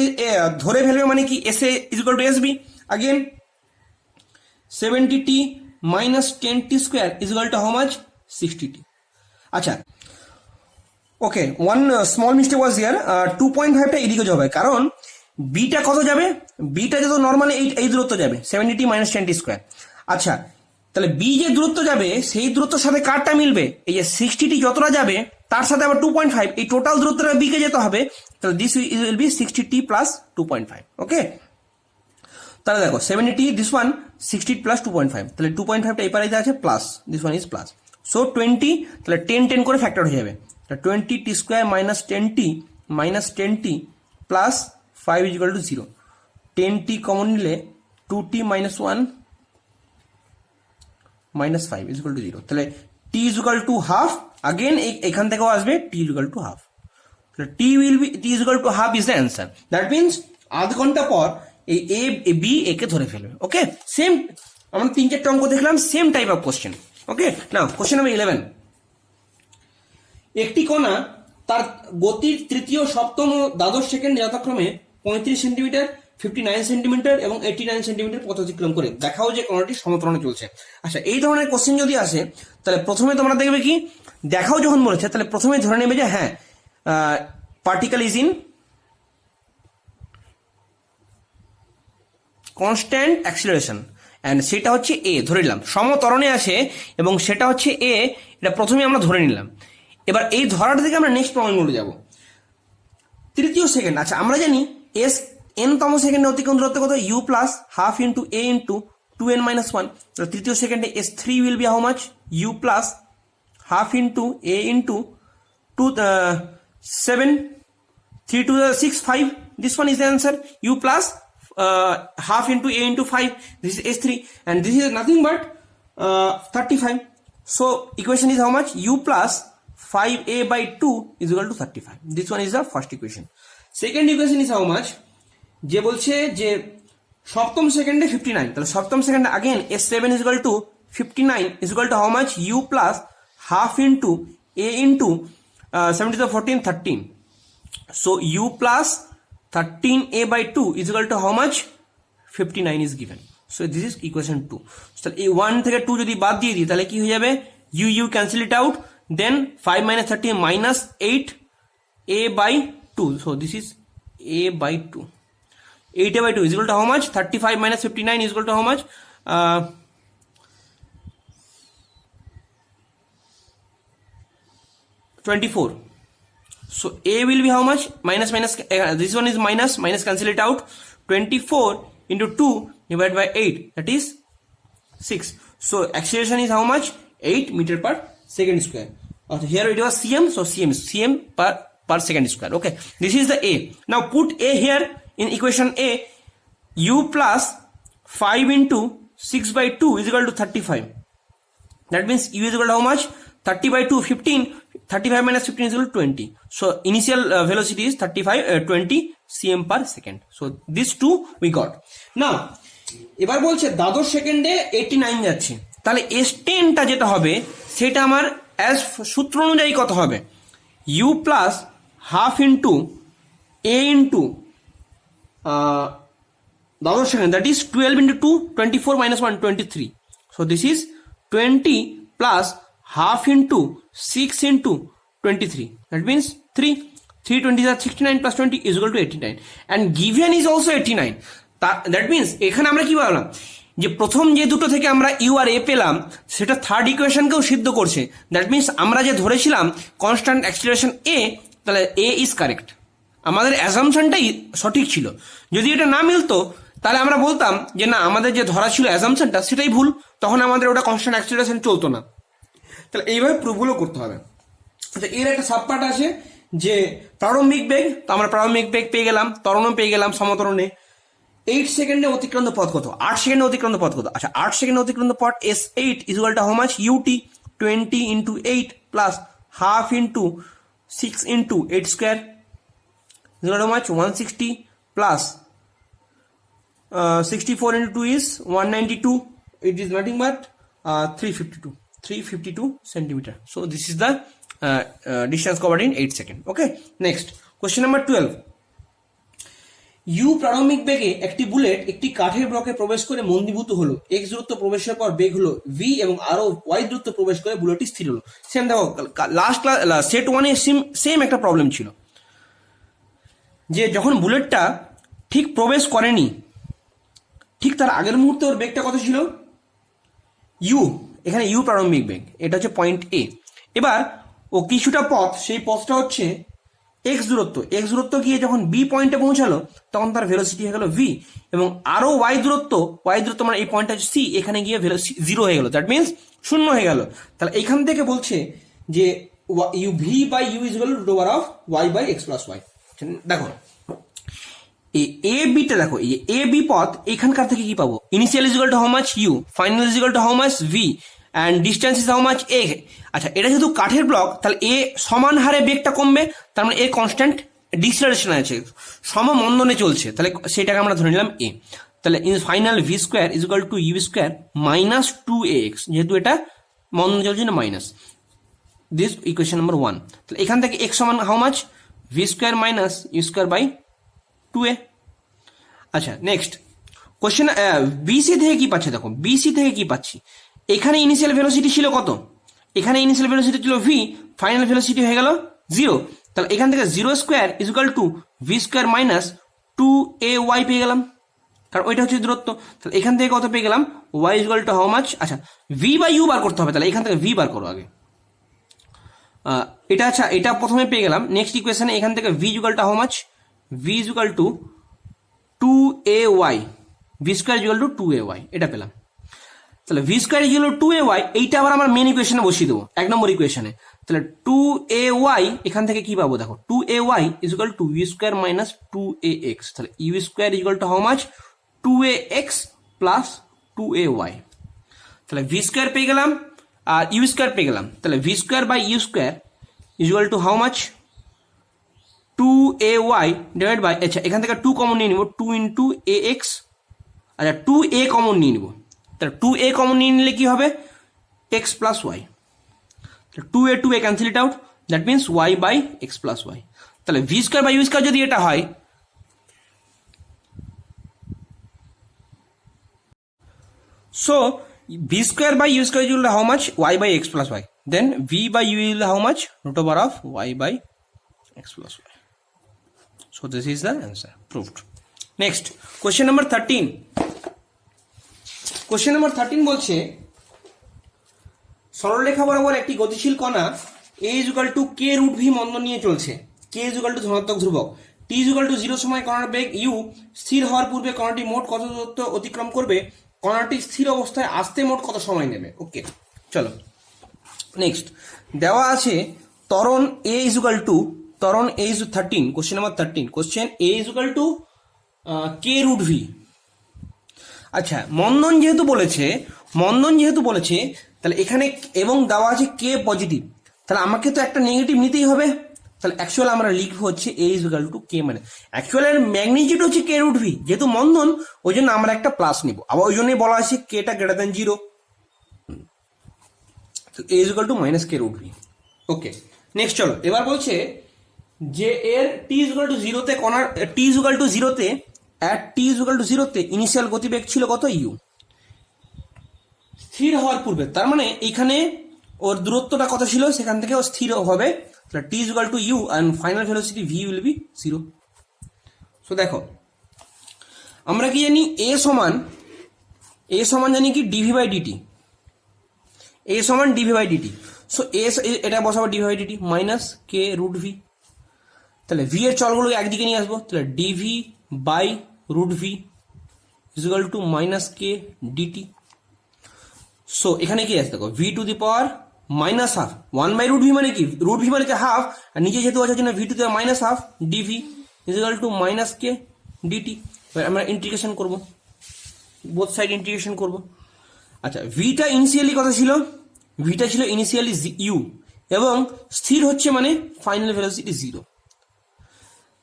ধরে ফেলবে মানে কি SA is equal to SB. Again 70t minus 10t square is equal to how much 60t. আচ্ছা ওকে, one small mistake was here. 2.5টা এদিকে যাবে, কারণ beta কত যাবে, বিটা যত নর্মালি এই দূরত্ব যাবে 70t minus 10t square। আচ্ছা তাহলে বি যে দূরত্ব যাবে সেই দূরত্বের সাথে কারটা মিলবে, এই যে 60t যতটা যাবে তার সাথে আবার 2.5, এই টোটাল দূরত্বটা বি কে যেতে হবে। তাহলে this will be 60t plus 2.5। ওকে, তাহলে দেখো 70t দিস ওয়ান 60 প্লাস 2.5, তাহলে 2.5টা এই পারে আছে plus, this one is plus. So 20, তাহলে 10 করে ফ্যাক্টর হয়ে যাবে, 20t square minus 10t plus 5 is equal to 0। 10t common নিলে 2t minus 1 minus 5 is equal to 0। তাহলে t is equal to half, again এখান থেকেও আসবে t is equal to half. তাহলে t is equal to half is the answer. That means আধ ঘন্টা পর এই এ বি এ কে ধরে ফেলবে। ওকে, সেম আমরা 3-4টা অঙ্ক দেখলাম, same type of question. Okay, now question number 11। একটি কণা তার গতির তৃতীয়, সপ্তম ও দ্বাদশ সেকেন্ড যথাক্রমে 35 সেন্টিমিটার, 59 সেন্টিমিটার এবং 89 সেন্টিমিটার পথ অতিক্রম করে দেখাও যে কণাটি সমতরণে চলছে। আচ্ছা এই ধরনের কোশ্চেন যদি আসে তাহলে প্রথমে তোমরা দেখবে কি, দেখাও যখন বলেছে তাহলে প্রথমে ধরে নেবে যে হ্যাঁ particle is in constant acceleration and সেটা হচ্ছে এ, ধরে নিলাম সমতরণে আসে এবং সেটা হচ্ছে এ, এটা প্রথমে আমরা ধরে নিলাম। এবার এই ধরাটা থেকে আমরা নেক্সট প্রমাণগুলো যাব। তৃতীয় সেকেন্ড, আচ্ছা আমরা জানি এস এন তম সেকেন্ডে অতিক্রম দূরত্ব কত, ইউ প্লাস হাফ ইন্টু এ ইন্টু 2n মাইনাস 1। তৃতীয় সেকেন্ডে S three will be how much, you plus half into A into 7, 3 to the 6, 5. This one is the answer. U plus half into a into 5. This is S3 and this is nothing but 35. So equation is how much? U plus 5a by 2 is equal to 35. This one is the first equation. Second equation is how much? যে বলছে যে সপ্তম সেকেন্ডে 59, তাহলে সপ্তম সেকেন্ডে again S7 is equal to 59 is equal to how much? U plus half into a into 7 to the 14, 13. So u plus 13a by 2 is equal to how much? 59 is given. So this is equation 2. So a 1 থেকে 2 যদি বাদ দিয়ে দিই তাহলে কি হয়ে যাবে, u cancel it out, then 5 minus 13 minus 8 a by 2. So this is a by 2. 8a by 2 is equal to how much? 35 minus 59 is equal to how much? 24. So a will be how much? Minus this one is minus cancel it out. 24 into 2 divided by 8, that is 6. So acceleration is how much? 8 meter per second square. Here it was cm, so cm per second square. Okay, this is the a. Now put a here in equation a. U plus 5 into 6 by 2 is equal to 35. That means u is equal to how much? 30 by 2, 15. 35 minus 15 is equal to 20. So initial velocity is 20 cm per second. So these two we got. Now এবার বলছে দ্বাদশ সেকেন্ডে 89 যাচ্ছে, তাহলে S10 টা যেটা হবে সেটা আমার অ্যাজ সূত্র অনুযায়ী কত হবে, u plus half into a into দ্বাদশ second, that is 12 into 2, 24 minus 1, 23. So this is 20 plus half into 6 into 23. That means 3 20 are 69 plus 20 is equal to 89. And given is also 89. That means এখানে আমরা কি বললাম যে প্রথম যে দুটো থেকে আমরা ইউ আর এ পেলাম সেটা থার্ড ইকুয়েশনকেও সিদ্ধ করছে। দ্যাট মিনস আমরা যে ধরেছিলাম কনস্ট্যান্ট অ্যাক্সিলারেশন এ, তাহলে এ ইজ কারেক্ট, আমাদের অ্যাজাম্পশনটাই সঠিক ছিল। যদি এটা না মিলতো তাহলে আমরা বলতাম যে না আমাদের যে ধরা ছিল অ্যাজাম্পশনটা সেটাই ভুল, তখন আমাদের ওটা কনস্ট্যান্ট অ্যাক্সিলারেশন চলতো না। তাহলে এইভাবে প্রুফগুলো করতে হবে। আচ্ছা, এর একটা সাব পার্ট আছে যে প্রারম্ভিক বেগ, তো আমরা প্রারম্ভিক বেগ পেয়ে গেলাম, ত্বরণও পেয়ে গেলাম সমত্বরণে। 8 সেকেন্ডে অতিক্রান্ত পথ কত? 8 সেকেন্ডে অতিক্রান্ত পথ কত? আচ্ছা, 8 সেকেন্ডে অতিক্রান্ত পথ S8 equal to how much? UT 20 into 8 plus half into 6 into 8 square equal to how much? 160 plus 64 into 2 is 192. It is nothing but 352 centimeter. So this is the distance covered in 8 seconds. Okay. Next, question number 12. U প্রারম্ভিক বেগে একটি bullet একটি কাঠের ব্লকে প্রবেশ করে মন্দীভূত হলো। x দূরত্ব প্রবেশের পর বেগ হলো v এবং আরো y দূরত্ব প্রবেশ করে বুলেটটি স্থির হলো। সেম দেখো, লাস্ট ক্লাস সেট 1 এ সেম একটা প্রবলেম ছিল যে যখন বুলেটটা ঠিক প্রবেশ করেনি, ঠিক তার আগের মুহূর্তে ওর বেগটা কত ছিল? ইউ, এখানে ইউ প্রারম্ভিক বেগ, এটা হচ্ছে পয়েন্ট এ। এবার ও কিছুটা পথ, সেই পথটা হচ্ছে এক্স দূরত্ব গিয়ে যখন বি পয়েন্টে পৌঁছালো তখন তার ভেলোসিটি হয়ে গেল ভি, এবং আরো ওয়াই দূরত্ব মানে এই পয়েন্টটা হচ্ছে সি, এখানে গিয়ে জিরো হয়ে গেল, দ্যাট মিনস শূন্য হয়ে গেল। তাহলে এখান থেকে বলছে যে U V by you is equal to root over of Y by x plus Y. দেখো এ বিটা, দেখো এই এ বি পথ, এখানকার থেকে কি পাবো? Initial is equal to how much? U, final is equal to how much? V, and distance is how much? A. আচ্ছা, এটা যেহেতু কাঠের ব্লক, তাহলে এ সমান হারে বেগটা কমবে, তার মানে এ কনস্ট্যান্ট ডিসেলারেশন আছে, সমমন্দনে চলছে, তাহলে সেটাকে আমরা ধরে নিলাম এ। তাহলে in final V square is equal to you square minus 2ax, যেহেতু এটা মন্দনে চলছে না মাইনাস, দিস ইকুয়েশন নাম্বার 1। তাহলে এখান থেকে এক্স সমান how much? V square minus U square by 2a। আচ্ছা, নেক্সট কোশ্চেন, বিসি থেকে কি পাচ্ছি? দেখো বিসি থেকে কি পাচ্ছি, এখানে ইনিশিয়াল ভেলোসিটি ছিল কত? এখানে ইনিশিয়াল ভেলোসিটি ছিল ভি, ফাইনাল ভেলোসিটি হয়ে গেল 0। তাহলে এখান থেকে 0 square is equal two V square minus 2ay পেয়ে গেলাম, কারণ ওইটা হচ্ছে দূরত্ব। তাহলে এখান থেকে কত পেয়ে গেলাম? y is equal to how much? আচ্ছা, ভি বাই ইউ বার করতে হবে, তাহলে এখান থেকে ভি বার করো আগে, এটা। আচ্ছা, এটা প্রথমে পেয়ে গেলাম। নেক্সট ইকুয়েশনে এখান থেকে V is equal to how much? V is equal two 2ay, V square is equal two 2ay, এটা পেলাম। তাহলে V square is equal two 2ay, এইটা আবার আমার মেন ইকুয়েশনে বসিয়ে দেবো, 1 নম্বর ইকুয়েশনে। তাহলে 2ay এখান থেকে কি পাবো? দেখো 2ay is equal to you square minus 2ax, তাহলে U square is equal to how much? 2ax plus 2ay। তাহলে ভি স্কোয়ার পেয়ে গেলাম আর ইউ স্কোয়ার পেয়ে গেলাম, তাহলে V square by you square is equal to how much? 2ay divide by, আচ্ছা এখান থেকে 2 কমন নিয়ে নিব, 2 ইন্টু ax, আচ্ছা 2a কমন নিয়ে নিব, তাহলে 2a কমন নিয়ে নিলে কি হবে? x plus y, 2a cancel it out, that means y by x plus y. তাহলে V square by you square যদি এটা হয়, so v square by you square is how much? y by x plus y, then v by you is how much? Root over of y by x plus y. So this is the answer, proved. Next, question number 13. Question number 13 বলছে সরলরেখা বরাবর একটি গতিশীল কণা a is equal to k root v মন্দন নিয়ে চলছে, k is equal to ধনাত্মক ধ্রুবক, t is equal to 0 সময় কণার বেগ u, স্থির হওয়ার পূর্বে কণাটি মোট কত দূরত্ব অতিক্রম করবে, কণাটি স্থির অবস্থায় আসতে মোট কত সময় নেবে। ওকে, চলো নেক্সট। দেওয়া আছে ত্বরণ a is equal to, ত্বরণ a is 13, question number 13, question a is equal to k root v। আচ্ছা, মন্দন যেহেতু বলেছে তাহলে এখানে এবং দেওয়া আছে k পজিটিভ, তাহলে আমাকে তো একটা নেগেটিভ নিতেই হবে। তাহলে অ্যাকচুয়াল আমরা লিখবো হচ্ছে a is equal to k, মানে অ্যাকচুয়াল এর ম্যাগনিটিউড হচ্ছে k root v, যেহেতু মন্দন ওই জন্য আমরা একটা প্লাস নিব, আবার ওই জন্যই বলা আছে k টা greater than 0, a is equal to minus k root v। Okay, next চলো, এবার বলছে যে এর t is equal to 0 তে কণার t is equal to 0 তে ইনিশিয়াল গতিবেগ ছিল কত? u, স্থির হওয়ার পূর্বে, তার মানে এখানে ওর দূরত্বটা কত ছিল, সেখান থেকে ও স্থির হবে, তাহলে t is equal to u and final velocity v will be 0। So দেখো আমরা কি জানি, a সমান জানি কি dv by dt, a সমান dv by dt, সো এটা বসাবো dv by dt minus k root v, তাহলে v এর চলগুলোকে একদিকে নিয়ে আসবো, তাহলে dv by root V is equal to minus K DT. So এখানে কি আছে দেখো, V to the power minus half 1/√v মানে কি, √v মানে কি হাফ, আর নিচে যেহেতু আছে জন্য v to the minus half dv equal to minus K DT. আমরা ইন্টিগ্রেশন করব, বোথ সাইড ইন্টিগ্রেশন করব। আচ্ছা, ভিটা ইনিশিয়ালি কত ছিল, ভিটা ছিল ইনিশিয়ালি ইউ, এবং স্থির হচ্ছে মানে ফাইনাল ভেলোসিটি 0।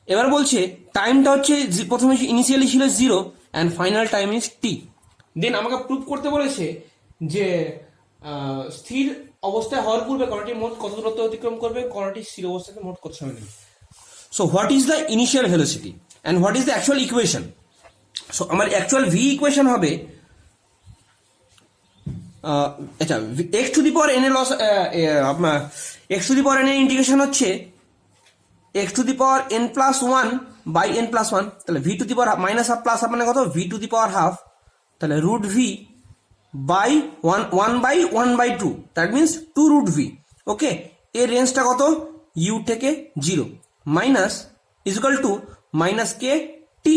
এবার বলছে টাইমটা হচ্ছে প্রথমে ইনিশিয়ালি ছিল 0 অ্যান্ড ফাইনাল টাইম ইজ টি। দেন আমাকে প্রুভ করতে বলেছে যে স্থির অবস্থায় হওয়ার পূর্বে কণাটি মোট কত দূরত্ব অতিক্রম করবে, কণাটি স্থির অবস্থাতে মোট কত সময় নেবে। So what is the initial velocity and what is the actual equation. So আমার অ্যাকচুয়াল ভি ইকুয়েশন হবে আচ্ছা X to the power N এর লস, আপনার X to the power N এর ইন্টিগ্রেশন হচ্ছে x to the power N plus 1 by N plus 1, তাহলে V to the power minus half plus half মানে কত, V to the power half, তাহলে root V by 1/2, that means 2√v। ওকে, এর রেঞ্জটা কত, you থেকে 0 মাইনাস ইকুয়াল টু মাইনাস কে টি।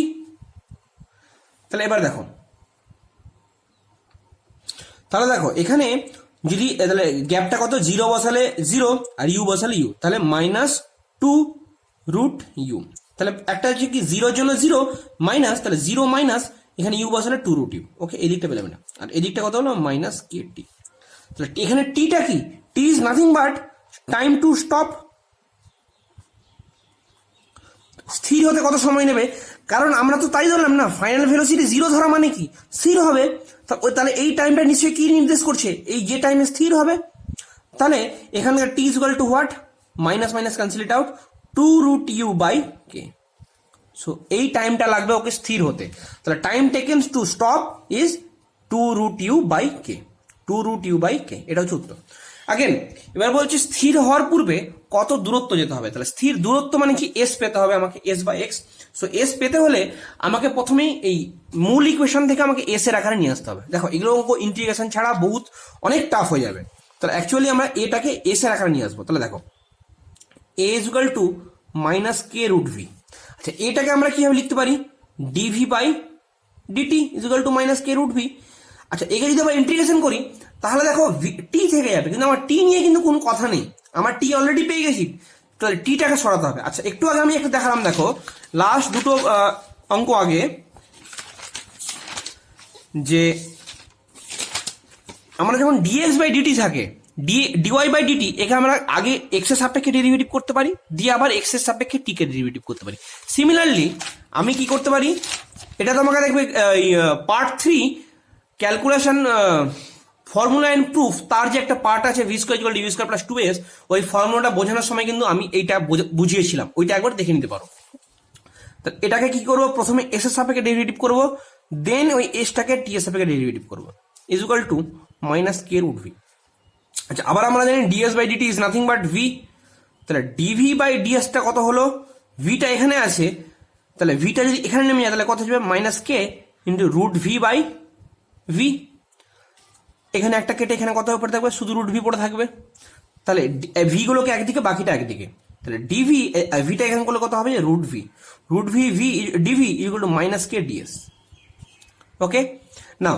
তাহলে এবার দেখো, এখানে যদি তাহলে গ্যাপটা কত, 0 বসালে 0 আর ইউ বসালে ইউ, তাহলে মাইনাস 2√u। তাহলে একটা হচ্ছে কি 0 জন্য 0 মাইনাস, তাহলে 0 মাইনাস এখানে ইউ বসালে 2√u। ওকে, এই দিকটা পেলাম না, আর এই দিকটা কত হলো মাইনাস কে টি। তাহলে এখানে টিটা কি, t is nothing but time to stop. স্থির হতে কত সময় নেবে, কারণ আমরা তো তাই ধরলাম না, ফাইনাল ভেলোসিটি 0 ধরা মানে কি স্থির হবে, তাহলে এই টাইমটা নিশ্চয়ই কি নির্দেশ করছে, এই যে টাইমে স্থির হবে। তাহলে এখানকার t is equal to what, minus minus cancel it out, 2√u by k. So এই টাইমটা লাগবে ওকে স্থির হতে, তাহলে time taken to stop is 2√u by k, 2√u by k, এটা হচ্ছে উত্তর। আগেন এবার বলছি স্থির হওয়ার পূর্বে কত দূরত্ব যেতে হবে, তাহলে স্থির দূরত্ব মানে কি, এস পেতে হবে আমাকে, S by X. So S পেতে হলে আমাকে প্রথমেই এই মূল ইকুয়েশন থেকে আমাকে এস এর আকারে নিয়ে আসতে হবে। দেখো এগুলো ইন্টিগ্রেশন ছাড়া বহুত অনেক টাফ হয়ে যাবে, তাহলে অ্যাকচুয়ালি আমরা এটাকে এস এর আকারে নিয়ে আসবো। তাহলে দেখো a is equal to minus K root V. আচ্ছা, এটাকে আমরা কিভাবে লিখতে পারি, d v by DT is equal to minus K root V. আচ্ছা, একে যদি আমরা ইন্টিগ্রেশন করি তাহলে দেখো টি থেকে যাবে, কিন্তু আমার টি নিয়ে কিন্তু কোনো কথা নেই, আমার টি অলরেডি পেয়ে গেছি, তাহলে টিটাকে সরাতে হবে। আচ্ছা, একটু আগে আমি একটু দেখালাম, দেখো লাস্ট দুটো অঙ্ক আগে যে আমরা যখন ডিএক্স বাই ডিটি থাকে, ডিওয়াই বাই ডিটি, এখানে আমরা আগে এক্স এর সাপেক্ষে ডেরিভেটিভ করতে পারি, দিয়ে আবার এক্স এর সাপেক্ষে টি কে ডেরিভেটিভ করতে পারি। সিমিলারলি আমি কি করতে পারি, এটা তোমাকে দেখবে part 3 calculation formula and proof, তার যে একটা পার্ট আছে V square equal DV square plus 2s, ওই ফর্মুলাটা বোঝানোর সময় কিন্তু আমি এইটা বুঝিয়েছিলাম, ওইটা একবার দেখে নিতে পারো। এটাকে কি করবো, প্রথমে এস এর সাপেক্ষে ডেরিভেটিভ করবো, দেন ওই এসটাকে টি এর সাপেক্ষে ডেরিভেটিভ করবো, is equal to minus K root V. আচ্ছা, আবার আমরা জানি DS by DT is nothing but V, তাহলে ডিভি বাই ডিএসটা কত হলো, ভিটা এখানে আছে, তাহলে ভিটা যদি এখানে নেমে যায় তাহলে কত যাবে, minus K into root V by V. এখানে একটা কেটে এখানে কত পড়ে থাকবে, শুধু রুট ভি পড়ে থাকবে, তাহলে ভি গুলোকে একদিকে বাকিটা একদিকে, তাহলে ডিভি ভিটা এখানে করলে কত হবে, root v v d v equal to minus k d s. Okay, now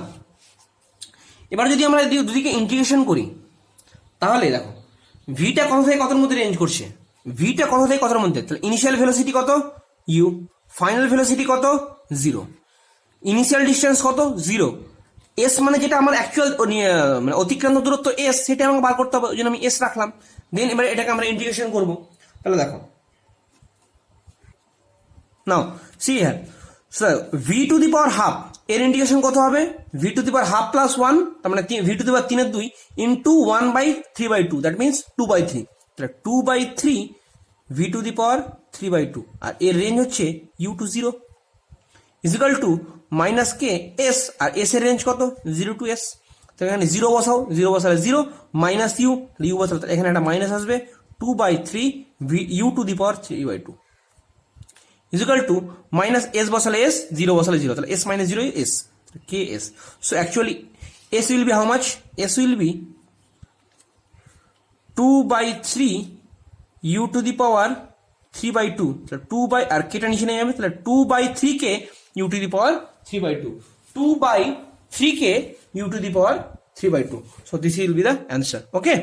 এবার যদি আমরা দুদিকে ইন্টিগ্রেশন করি তাহলে দেখো ভিটা কত থেকে কতর মধ্যে রেঞ্জ করছে, ভিটা কত থেকে কতর মধ্যে, তাহলে ইনিশিয়াল ভেলোসিটি কত ইউ, ফাইনাল ভেলোসিটি কত 0, ইনিশিয়াল ডিস্টেন্স কত 0, এস মানে যেটা আমার অ্যাকচুয়াল মানে অতিক্রান্ত দূরত্ব এস, সেটা আমাকে বার করতে হবে, ওই জন্য আমি এস রাখলাম। দেন এবার এটাকে আমরা ইন্টিগ্রেশন করব, তাহলে দেখো নাও সি হ্যাঁ sir V to the power half এর ইন্টিগ্রেশন কত হবে, V to the power half plus 1, তার মানে V to the power 3/2 into 1/3/2, that means 2/3, তাহলে 2/3 ভি টু দি পাওয়ার 3/2, আর এর রেঞ্জ হচ্ছে U to 0 is equal to minus K S, আর S এর রেঞ্জ কত 0 টু এস, তো এখানে 0 বসাও, 0 বসালে 0 মাইনাস ইউ, ইউ বসালে এখানে একটা মাইনাস আসবে, 2/3 U to the power 3/2 is equal to minus s বসালে s, 0 বসালে 0, তাহলে s minus 0 is s, ks. So actually s will be how much, s will be 2/3 u to the power 3/2, তাহলে 2 by আর কেটা নিচে নিয়ে যাবে, তাহলে 2/3 কে u to the power 3/2, 2/3 K u to the power 3/2. So this will be the answer. Okay.